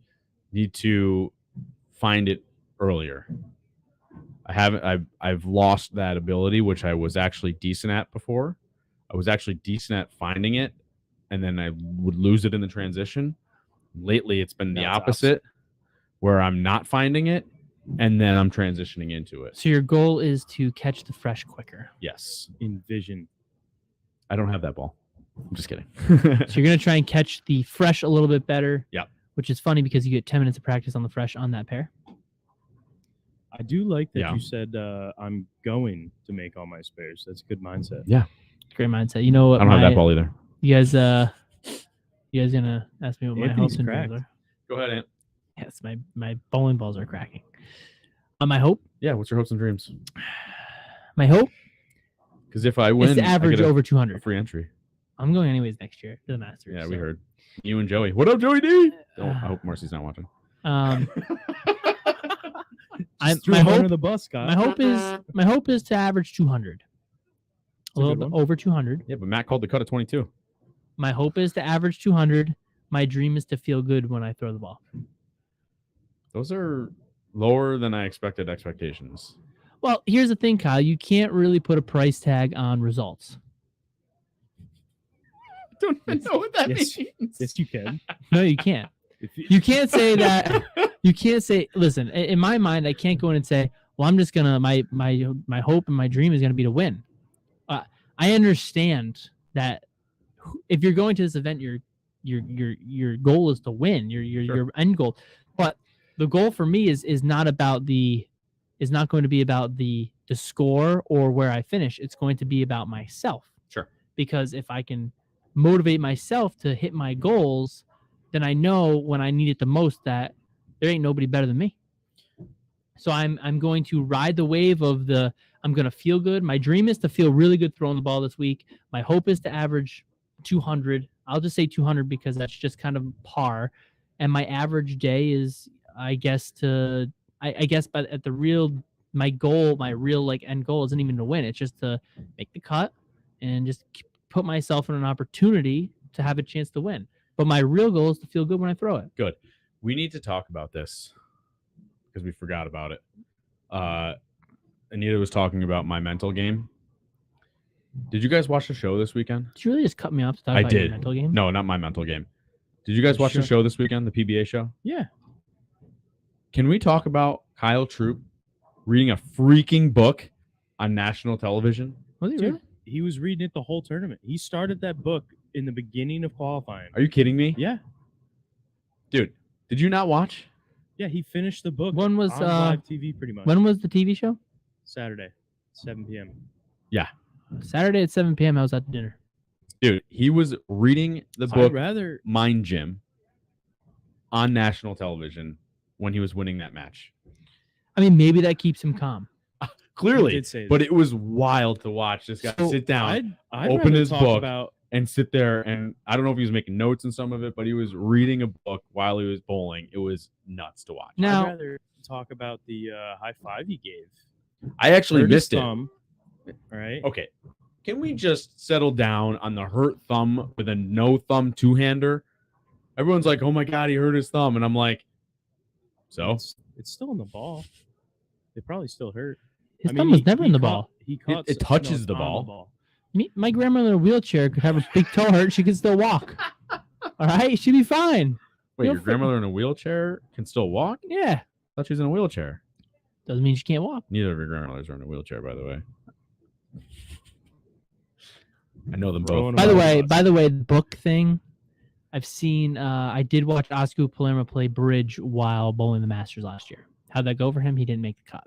need to find it earlier. I've lost that ability, which I was actually decent at before. I was actually decent at finding it, and then I would lose it in the transition. Lately, it's been the Now it's opposite, where I'm not finding it, and then I'm transitioning into it. So your goal is to catch the fresh quicker. Yes. Envision. I don't have that ball. I'm just kidding. So you're gonna try and catch the fresh a little bit better. Yep. Which is funny because you get 10 minutes of practice on the fresh on that pair. I do like that Yeah. you said I'm going to make all my spares. That's a good mindset. Great mindset. You know what? I don't have that ball either. You guys gonna ask me what my Anthony's hopes and cracked. dreams are? Go ahead, Ant. Yes, my bowling balls are cracking. My hope, Yeah, what's your hopes and dreams? my hope Because if I win, is to average I get over a 200. free entry. I'm going anyways next year to the Masters. Yeah, we so, heard. You and Joey. What up, Joey D? Oh, I hope Marcy's not watching. Um, Just my threw him hope under the bus, Scott. my hope is to average 200. a A little good bit one. over 200. Yeah, but Matt called the cut at 22. My hope is to average 200. My dream is to feel good when I throw the ball. Those are lower than I expected expectations. Well, here's the thing, Kyle. You can't really put a price tag on results. I don't even know what that Yes. means. Yes, you can. No, you can't. If You can't say that. You can't say. Listen, in my mind, I can't go in and say, "Well, I'm just gonna my hope and my dream is gonna be to win." I understand that if you're going to this event, your goal is to win. Your end goal, but the goal for me is not going to be about the score or where I finish. It's going to be about myself. Sure. Because if I can motivate myself to hit my goals, then I know when I need it the most that there ain't nobody better than me. So I'm going to ride the wave of I'm going to feel good. My dream is to feel really good throwing the ball this week. My hope is to average 200. I'll just say 200 because that's just kind of par. And my average day is, I guess, but at the real, my goal, my real like end goal isn't even to win. It's just to make the cut and just put myself in an opportunity to have a chance to win. But my real goal is to feel good when I throw it. Good. We need to talk about this because we forgot about it. Anita was talking about my mental game. Did you guys watch the show this weekend? Did you really just cut me off to talk I about your did. mental game? No, not my mental game. Did you guys The watch the show? show this weekend, the PBA show? Yeah. Can we talk about Kyle Troop reading a freaking book on national television? Was he Dude, really? he was reading it the whole tournament. He started that book in the beginning of qualifying. Are you kidding me? Yeah. Dude, did you not watch? Yeah, he finished the book When was on live TV pretty much. when was the TV show? Saturday, 7 p.m. Saturday at 7 p.m. I was at dinner. Dude, he was reading the I'd book rather Mind Gym on national television when he was winning that match. I mean, maybe that keeps him calm. Clearly, did say but that. it was wild to watch this guy So sit down I'd open rather his talk book. about and sit there. And I don't know if he was making notes in some of it, but he was reading a book while he was bowling. It was nuts to watch. Now- I'd rather talk about the high five he gave. I actually Hurt his missed it. thumb, all right. Okay. Can we just settle down on the hurt thumb with a no thumb two-hander? Everyone's like, oh my God, he hurt his thumb. And I'm like, so? It's still in the ball. It probably still hurt. His thumb was never in the ball. He caught. It touches it's the on ball. My grandmother in a wheelchair could have a big toe hurt. She could still walk. All right, she'd be fine. Wait, You're your grandmother in a wheelchair can still walk? I Yeah, thought she was in a wheelchair. doesn't mean she can't walk. Neither of your grandmothers are in a wheelchair, by the way. I know them both. Throwing By the Well, way, lost. by the way, the book thing. I've seen. I did watch Oscar Palermo play bridge while bowling the Masters last year. How'd that go for him? He didn't make the cut.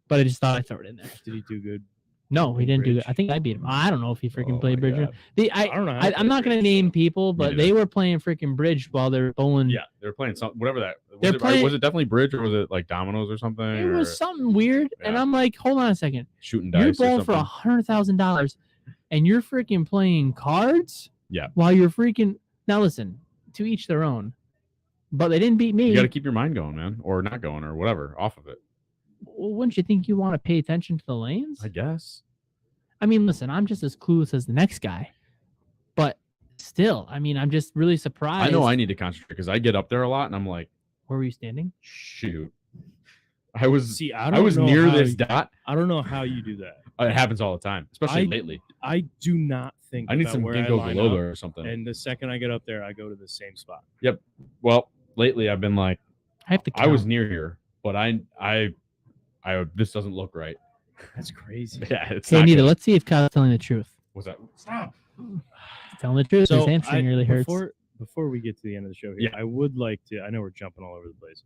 But I just thought I'd throw it in there. Did he do good? No, he didn't do Bridge? it. I think I beat him. I don't know if he freaking Oh played my bridge. Or God. I don't know. How to I'm play not going to bridge. name people, but neither. they were playing freaking bridge while they're bowling. Yeah, they were playing something, whatever that They're playing- was it definitely bridge or was it like dominoes or something? It or was something weird. And Yeah. I'm like, hold on a second. shooting You're dice or bowling for something. $100,000 and you're freaking playing cards? Yeah. While you're freaking. Now listen, to each their own. But they didn't beat me. You got to keep your mind going, man, or not going, or whatever, off of it. Well, wouldn't you think you want to pay attention to the lanes? I guess. I mean, listen, I'm just as clueless as the next guy. But still, I mean, I'm just really surprised. I know I need to concentrate because I get up there a lot and I'm like, Where were you standing? shoot. I was See, I was near this dot. I don't know how you do that. It happens all the time, especially I- lately. I do not think I need about some where I ginkgo line biloba up, or something. and the second I get up there, I go to the same spot. Well, lately I've been like, I have to I was count. near here, but I this doesn't look right. That's crazy. Yeah, it's Hey, not Anita, good. let's see if Kyle's telling the truth. What's that? Stop. He's telling the truth. His hamstring really hurts. Before we get to the end of the show here, Yeah. I would like to. I know we're jumping all over the place.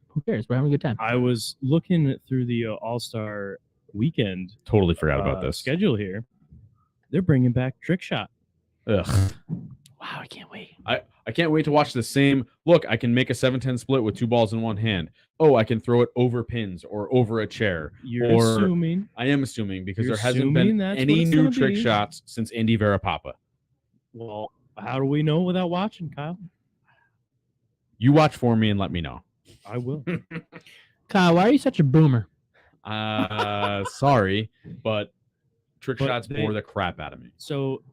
Who cares? We're having a good time. I was looking through the All-Star weekend Totally forgot about this. schedule here. They're bringing back trick shot. Ugh. Wow, I can't wait. I can't wait to watch the same. Look, I can make a 7-10 split with 2 balls in one hand. Oh, I can throw it over pins or over a chair. You're Or- assuming. I am assuming because You're there hasn't assuming been that's what any it's new gonna trick be? shots since Indy Verapapa. Well, how do we know without watching, Kyle? You watch for me and let me know. I will. Kyle, why are you such a boomer? Sorry, but trick But shots they- bore the crap out of me. So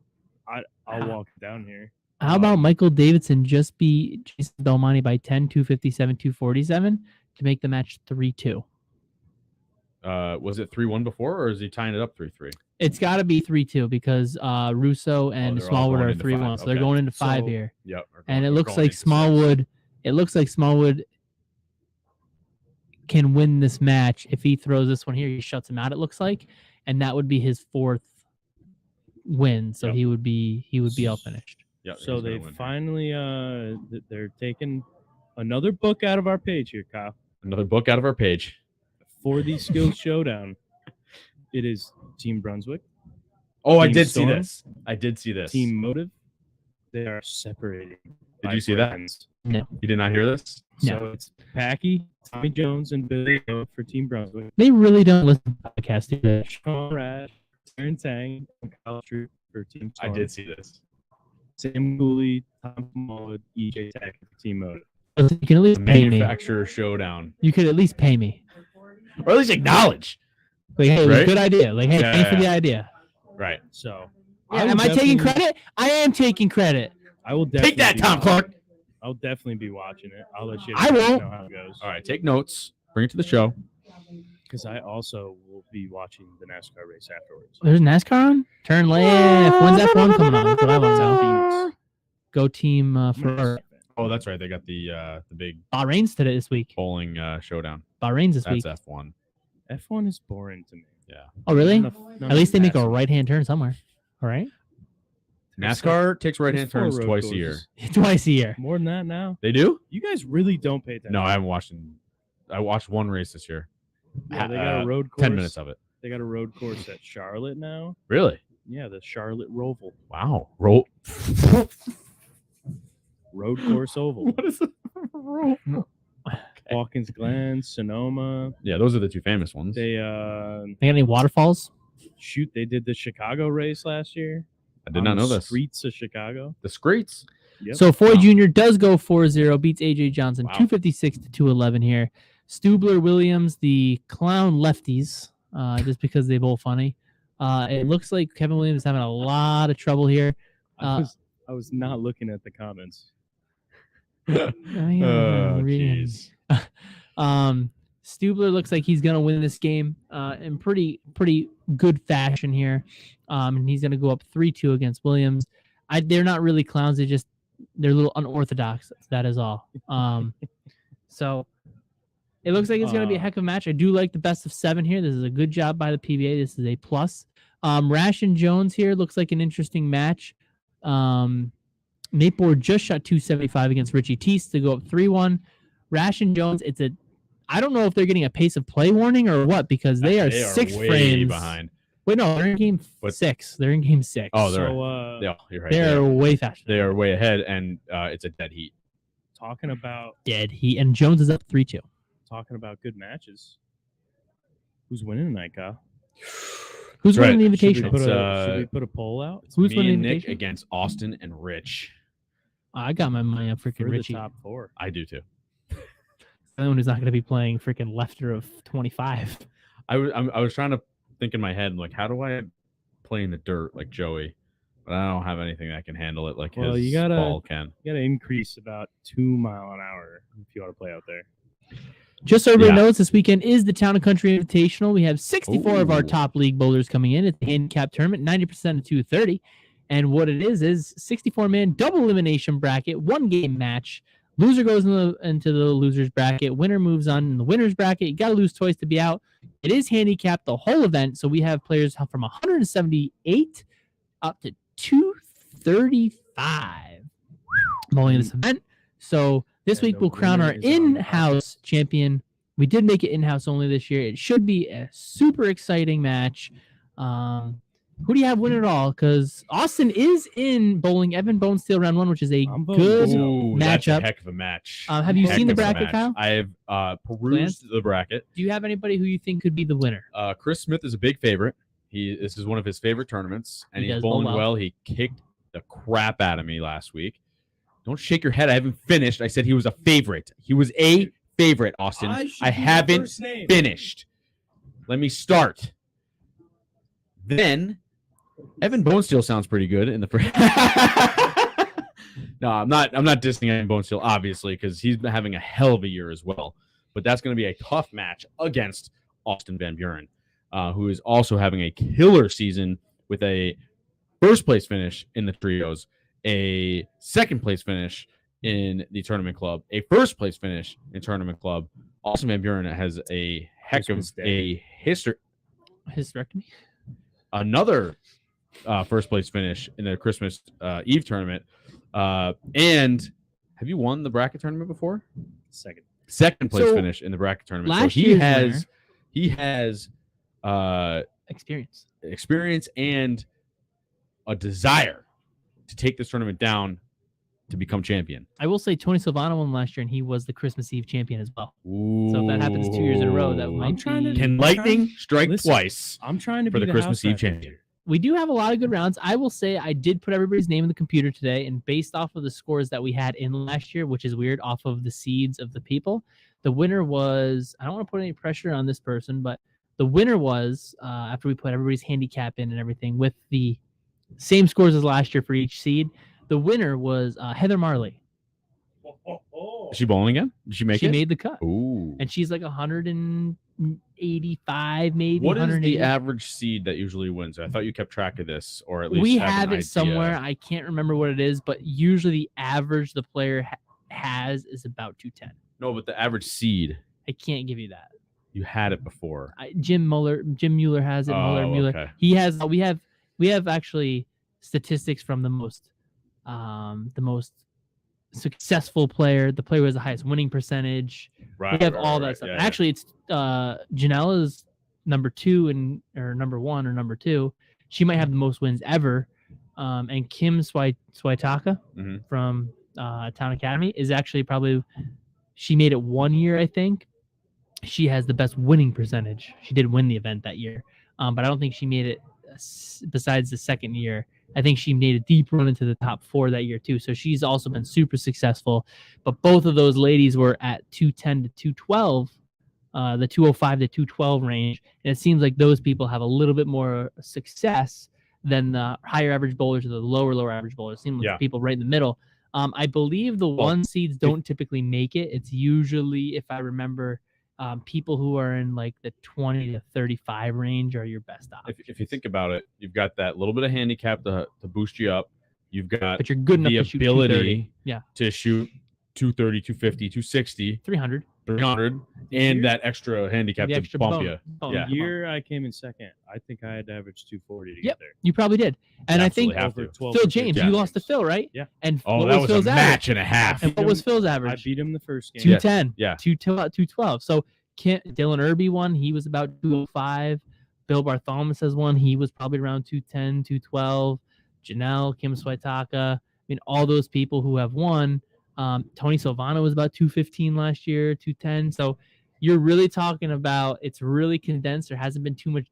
I'll walk down here. How about Michael Davidson just beat Jason Belmonte by 10, 257, 247 to make the match 3-2? Was it 3-1 before, or is he tying it up 3-3? It's got to be 3-2 because Russo and they're all Smallwood going are into 3-1, five. so they're Okay. going into 5 So- here. Yep. And it looks like Smallwood. It looks like Smallwood can win this match if he throws this one here. He shuts him out. It looks like, and that would be his 4th win. So Yep. he would be all finished. Yep, So he's gonna they win. finally they're taking another book out of our page here, Kyle. Another book out of our page. For the skills showdown. It is Team Brunswick, Oh, I Team did see Storm? this. I did see this. Team Motive. They are separating. Did by you see that? brands. You did not hear this? No. So it's Packy, Tommy Jones, and Billy O for Team Brunswick. They really don't listen to podcasts, do they? Sean Rad, Aaron Tang, and Kyle Troop for Team I Storm. did see this. Sam Cooley, Tom Mullet, EJ Tech for Team Motive. Listen, you can at least pay me. Manufacturer showdown. You could at least pay me. Or at least acknowledge. Like, hey, it was a Right? good idea. Like, hey, thanks for Yeah. the idea. Right. So Yeah, will am I taking definitely- credit? I am taking credit. I will definitely Take that, be Tom watching Clark. it. I'll definitely be watching it. I'll let you I guys won't. know how it goes. All right, take notes. Bring it to the show. Because I also will be watching the NASCAR race afterwards. There's NASCAR on? Turn left. When's F1 coming on? That's what I want to know. Phoenix. Go team I'm a Ferrari. fan. Oh, that's right. They got the big Bahrain's today this week. bowling showdown. Bahrain's this That's week. F1. F1 is boring to me. Oh, really? None of At least they make a passing. right-hand turn somewhere. All right. NASCAR takes There's right-hand 4 turns road twice a year. courses. Twice a year. More than that now. They do? You guys really don't pay attention. No, I haven't watched. I watched one race this year. Yeah, they got a road course. 10 minutes of it. They got a road course at Charlotte now. Really? Yeah, the Charlotte Roval. Wow. Roll. Road course oval. What is it? Roll. Hawkins Glen, Sonoma. Yeah, those are the two famous ones. They They got any waterfalls? they did the Chicago race last year. I did on not know the this. Streets of Chicago. The Screets. Yep. So Floyd Wow. Jr. does go 4-0, beats AJ Johnson Wow. 256 to 211 here. Stubler Williams, the clown lefties, just because they both funny. It looks like Kevin Williams is having a lot of trouble here. I was not looking at the comments. Oh, Oh, reading. jeez. Stubler looks like he's gonna win this game in pretty good fashion here, and he's gonna go up 3-2 against Williams. They're not really clowns; they're a little unorthodox. That is all. So it looks like it's gonna be a heck of a match. I do like the best of 7 here. This is a good job by the PBA. This is a plus. Ration Jones here looks like an interesting match. Nate Board just shot 275 against Richie Teese to go up 3-1. Ration Jones, I don't know if they're getting a pace of play warning or what, because they are 6 way frames behind. Wait, no, they're in game But- 6. They're in game 6. Oh, they're So yeah, you're right. they're way faster. They are way ahead, and it's a dead heat. talking about Dead heat, and Jones is up 3-2. good matches. Who's winning tonight, Kyle? Who's That's winning the right. invitational? Should we put a poll out It's Who's me winning and the Nick invitation? against Austin and Rich. I got my money on freaking for the Richie. top 4? I do too. Someone who's not going to be playing freaking lefter of 25. I was trying to think in my head, like, how do I play in the dirt like Joey? But I don't have anything that can handle it like Well, his you gotta- ball can. You got to increase about 2 mile an hour if you want to play out there. Just so everybody Yeah. knows, this weekend is the Town and Country Invitational. We have 64 of our Ooh. top league bowlers coming in. It's the handicap tournament, 90% of 230. And what it is 64-man double elimination bracket, 1-game match. Loser goes into the loser's bracket. Winner moves on in the winner's bracket. You got to lose twice to be out. It is handicapped the whole event. So we have players from 178 up to 235 bowling in this event. So this And week the we'll crown winner our is on the in-house champion. We did make it in-house only this year. It should be a super exciting match. Who do you have winning it all? Because Austin is in bowling. Evan Bonesteel round 1, which is a I'm voting good. Bonesteel. Ooh, that's a matchup. heck of a match. Have you Heck seen the of a bracket, match. Kyle? I have perused the bracket. Do you have anybody who you think could be the winner? Chris Smith is a big favorite. This is one of his favorite tournaments, and He he's does bowl bowling well. well. He kicked the crap out of me last week. Don't shake your head. I haven't finished. I said he was a favorite. He was a favorite, Austin. I haven't finished. Let me start. Then Evan Bonesteel sounds pretty good in the first. No, I'm not dissing Evan Bonesteel, obviously, because he's been having a hell of a year as well. But that's going to be a tough match against Austin Van Buren, who is also having a killer season with a first place finish in the trios, a second place finish in the tournament club, a first place finish in tournament club. Austin Van Buren has a heck Christmas of Day. a history. Hysterectomy? Another first place finish in the Christmas Eve tournament. And have you won the bracket tournament before? Second place So, finish in the bracket tournament. last so year's he has Experience. experience and a desire to take this tournament down to become champion. I will say Tony Silvano won last year, and he was the Christmas Eve champion as well. So if that happens 2 years in a row, that Ooh. might trying to- be... Can lightning strike Listen, twice I'm trying to for be the Christmas house Eve ref this champion? year. We do have a lot of good rounds. I will say I did put everybody's name in the computer today, and based off of the scores that we had in last year, which is weird, off of the seeds of the people, the winner was, I don't want to put any pressure on this person, but the winner was, after we put everybody's handicap in and everything with the Same scores as last year for each seed. The winner was Heather Marley. Is she bowling again? Did she make She it? made the cut. Ooh. And she's like 185, maybe. What is 180. the average seed that usually wins? I thought you kept track of this, or at least We have have an it idea. somewhere. I can't remember what it is, but usually the average the player has is about 210. No, but the average seed. I can't give you that. You had it before. Jim Mueller has it. Mueller. Okay. He has. We have actually statistics from the most successful player, the player who has the highest winning percentage. Right. We have all that stuff. Yeah, Actually, it's Janela's number 2 or number 1 or number 2. She might have the most wins ever. And Kim Swaitaka from Town Academy is actually she made it 1 year, I think. She has the best winning percentage. She did win the event that year, but I don't think she made it besides the second year. I think she made a deep run into the top 4 that year too. So she's also been super successful. But both of those ladies were at 210 to 212, the 205 to 212 range. And it seems like those people have a little bit more success than the higher average bowlers or the lower average bowlers. It seems like the people right in the middle. I believe the 1 seeds don't typically make it. It's usually, if I remember, people who are in like the 20 to 35 range are your best option. If you think about it, you've got that little bit of handicap to boost you up. You've got but you're good enough the to shoot ability 230. to shoot 230, 250, 260, 300, and that extra handicap the to extra bump bone. you. The year I came in second, I think I had to average 240 to get there. You probably did. And I think Absolutely have to. Phil James, you lost to Phil, right? Yeah. And Oh, what that was was Phil's a average? match and a half. And what was Phil's I average? beat him the first game. 210. Yeah. 212. So Dylan Irby won. He was about 205. Bill Barthelmess has won. He was probably around 210, 212. Janelle, Kim Swaitaka. I mean, all those people who have won. Tony Silvano was about 215 last year, 210. So you're really talking about it's really condensed. There hasn't been too much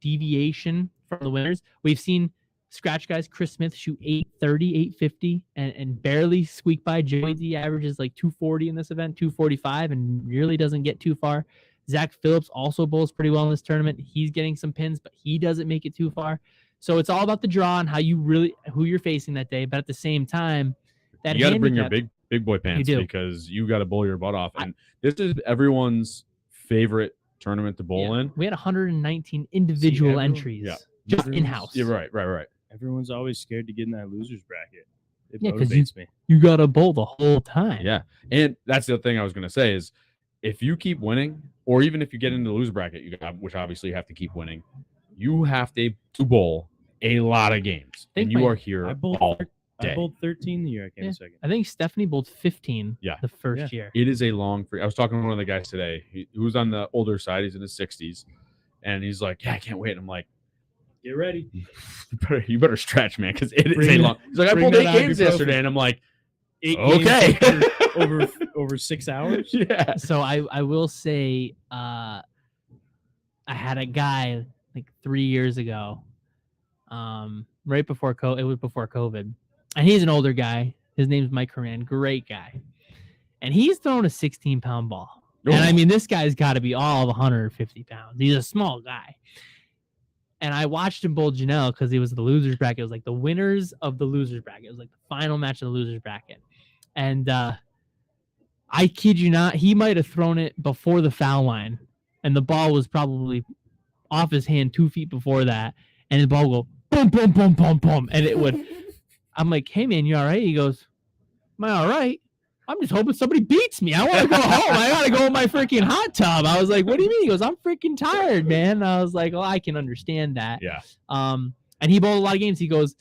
deviation from the winners. We've seen scratch guys, Chris Smith shoot 830, 850, and barely squeak by. Joey D averages like 240 in this event, 245, and really doesn't get too far. Zach Phillips also bowls pretty well in this tournament. He's getting some pins, but he doesn't make it too far. So it's all about the draw and who you're facing that day. But at the same time, that you got to bring your big boy pants You do. because you got to bowl your butt off. And this is everyone's favorite tournament to bowl in. We had 119 individual entries just in-house. Yeah, right. Everyone's always scared to get in that loser's bracket. It Yeah, 'cause motivates me. You got to bowl the whole time. Yeah. And that's the other thing I was going to say is if you keep winning, or even if you get into the loser bracket, which obviously you have to keep winning, you have to bowl a lot of games. And you are here all day. I bowled 13 the year I came in second. I think Stephanie bowled 15 the first year. It is a long free. I was talking to one of the guys today who was on the older side. He's in his 60s. And he's like, yeah, I can't wait. And I'm like, get ready. You better stretch, man, because it is a long. He's like, I bowled 8 games yesterday. And I'm like, 8 okay. games over 6 hours? Yeah. So I will say I had a guy like 3 years ago, right before it was before COVID. And he's an older guy. His name's Mike Horan. Great guy. And he's throwing a 16-pound ball. Ooh. And I mean, this guy's got to be all of 150 pounds. He's a small guy. And I watched him bowl Janelle because he was the loser's bracket. It was like the winners of the loser's bracket. It was like the final match of the loser's bracket. And I kid you not, he might have thrown it before the foul line. And the ball was probably off his hand 2 feet before that. And the ball would go boom, boom, boom, boom, boom. And it would... I'm like, hey, man, you all right? He goes, am I all right? I'm just hoping somebody beats me. I want to go home. I got to go in my freaking hot tub. I was like, what do you mean? He goes, I'm freaking tired, man. And I was like, well, I can understand that. Yeah. And he bowled a lot of games. He goes,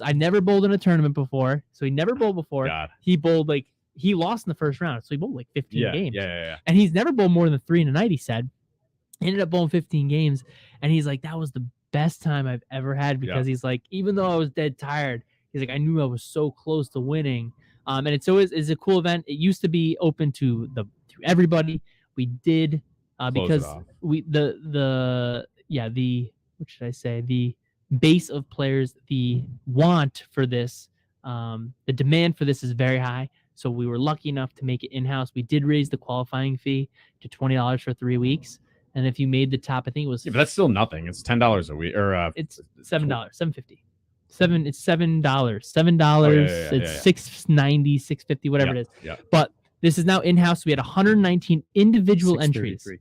I never bowled in a tournament before. So he never bowled before. God. He bowled he lost in the first round. So he bowled like 15 games. Yeah. And he's never bowled more than 3 in a night, he said. He ended up bowling 15 games. And he's like, that was the best time I've ever had because he's like, even though I was dead tired, he's like, I knew I was so close to winning. And it's always is a cool event. It used to be open to everybody. We did because we the what should I say? The base of players, the want for this, the demand for this is very high. So we were lucky enough to make it in-house. We did raise the qualifying fee to $20 for 3 weeks. And if you made the top, I think it was but that's still nothing. It's $10 a week or it's $7.50. It's $7. $7. yeah, It's $6.90, $6.50, whatever it is. Yeah. But this is now in-house. We had 119 individual entries. 633.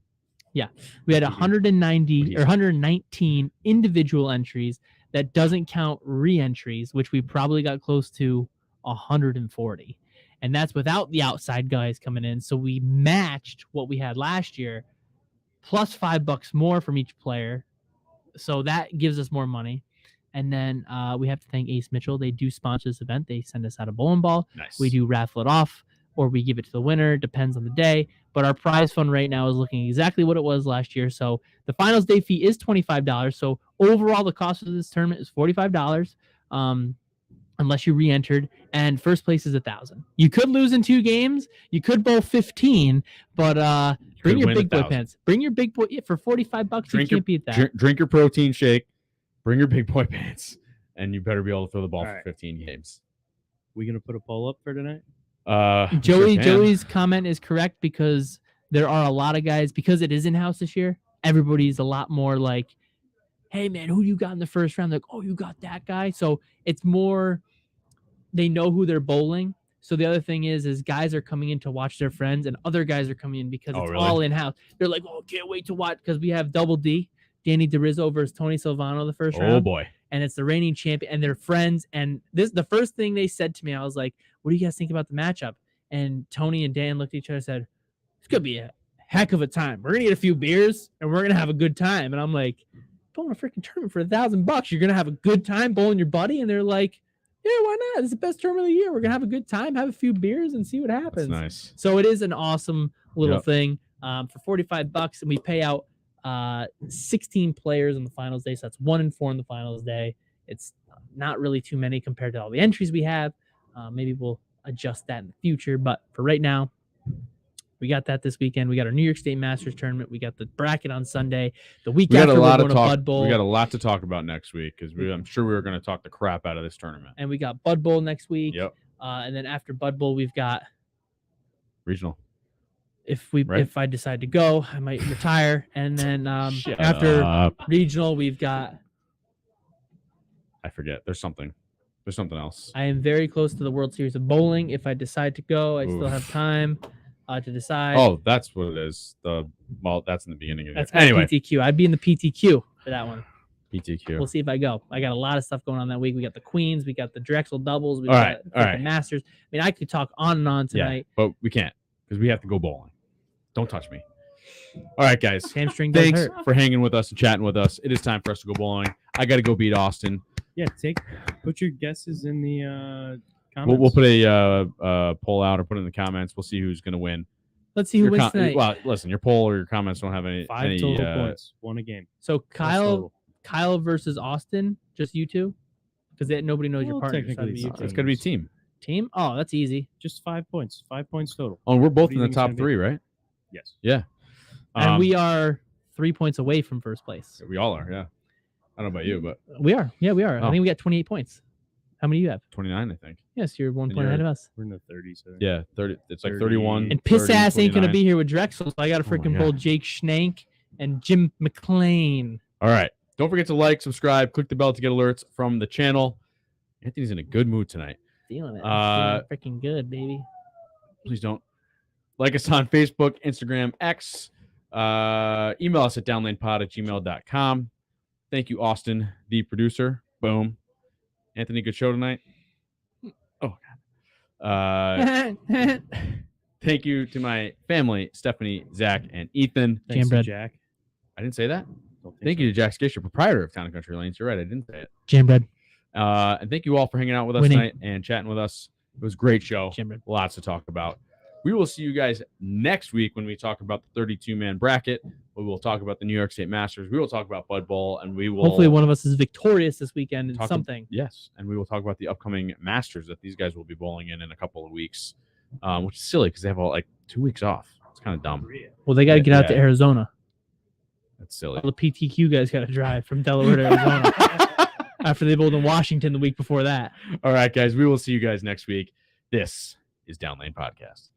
Yeah, we had 190 or 119 individual entries. That doesn't count re-entries, which we probably got close to 140, and that's without the outside guys coming in. So we matched what we had last year, plus $5 more from each player. So that gives us more money. And then we have to thank Ace Mitchell. They do sponsor this event. They send us out a bowling ball. Nice. We do raffle it off, or we give it to the winner. Depends on the day. But our prize fund right now is looking exactly what it was last year. So the finals day fee is $25. So overall, the cost of this tournament is $45, unless you re-entered. And first place is $1,000. You could lose in 2 games. You could bowl 15, but bring your big boy pants. Bring your big boy for $45. You can't beat that. Drink your protein shake. Bring your big boy pants, and you better be able to throw the ball All for right. 15 games. We gonna put a poll up for tonight? Joey's comment is correct, because there are a lot of guys, because it is in-house this year, everybody's a lot more like, hey man, who you got in the first round? Like, oh, you got that guy. So it's more, they know who they're bowling. So the other thing is guys are coming in to watch their friends, and other guys are coming in because it's all in-house. They're like, oh, can't wait to watch, because we have Double D, Danny DeRizzo versus Tony Silvano the first round. Oh boy. And it's the reigning champion, and they're friends. And the first thing they said to me, I was like, what do you guys think about the matchup? And Tony and Dan looked at each other and said, it's going to be a heck of a time. We're going to get a few beers, and we're going to have a good time. And I'm like, bowling a freaking tournament for $1,000. You're going to have a good time bowling your buddy? And they're like, yeah, why not? It's the best tournament of the year. We're going to have a good time, have a few beers, and see what happens. That's nice. So it is an awesome little thing for $45, and we pay out 16 players on the finals day. So that's 1 in 4 in the finals day. It's not really too many compared to all the entries we have. Maybe we'll adjust that in the future. But for right now, we got that this weekend. We got our New York State Masters tournament. We got the bracket on Sunday. The week after, we're going to Bud Bowl. We got a lot to talk about next week, because I'm sure we were going to talk the crap out of this tournament. And we got Bud Bowl next week. Yep. And then after Bud Bowl, we've got regional. If I decide to go, I might retire. And then after regional, we've got. I forget. There's something else. I am very close to the World Series of Bowling. If I decide to go, I still have time to decide. Oh, that's what it is. That's in the beginning of it. That's anyway. PTQ. I'd be in the PTQ for that one. PTQ. We'll see if I go. I got a lot of stuff going on that week. We got the Queens. We got the Drexel doubles. We all got right. the Masters. I mean, I could talk on and on tonight. Yeah, but we can't, because we have to go bowling. Don't touch me. All right, guys. Hamstring does Thanks hurt. for hanging with us and chatting with us. It is time for us to go bowling. I got to go beat Austin. Yeah, put your guesses in the comments. We'll put a poll out or put it in the comments. We'll see who's going to win. Let's see who wins tonight. Well, listen, your poll or your comments don't have any 5 total points. 1 a game. So Kyle versus Austin, just you two, because nobody knows your partner. Technically, it's going to be team. Team? Oh, that's easy. Just 5 points. 5 points total. Oh, we're both in the top 3, right? Yes. Yeah. And we are 3 points away from first place. We all are, yeah. I don't know about you, but we are. Yeah, we are. Oh. I think we got 28 points. How many do you have? 29, I think. Yes, you're 1 point ahead of us. We're in the 30s. Yeah, 30. It's like 31. And piss 30, ass ain't going to 29. be here with Drexel, so I got to freaking pull Jake Schnank and Jim McLean. All right. Don't forget to like, subscribe, click the bell to get alerts from the channel. Anthony's in a good mood tonight. Feeling it. Feeling freaking good, baby. Please don't. Like us on Facebook, Instagram, X. Email us at downlanepod@gmail.com. Thank you, Austin, the producer. Boom. Anthony, good show tonight. Oh, God. Thank you to my family, Stephanie, Zach, and Ethan. Thanks to Jambread. Jack. I didn't say that. Thank you to Jack Scaccia, proprietor of Town and Country Lanes. You're right, I didn't say it. Jambread. And thank you all for hanging out with us tonight and chatting with us. It was a great show. Jambread. Lots to talk about. We will see you guys next week when we talk about the 32-man bracket. We will talk about the New York State Masters. We will talk about Bud Bowl, and we will hopefully one of us is victorious this weekend in something. Yes, and we will talk about the upcoming Masters that these guys will be bowling in a couple of weeks, which is silly because they have 2 weeks off. It's kind of dumb. Well, they got to get out to Arizona. That's silly. All the PTQ guys got to drive from Delaware to Arizona after they bowled in Washington the week before that. All right, guys. We will see you guys next week. This is Down Lane Podcast.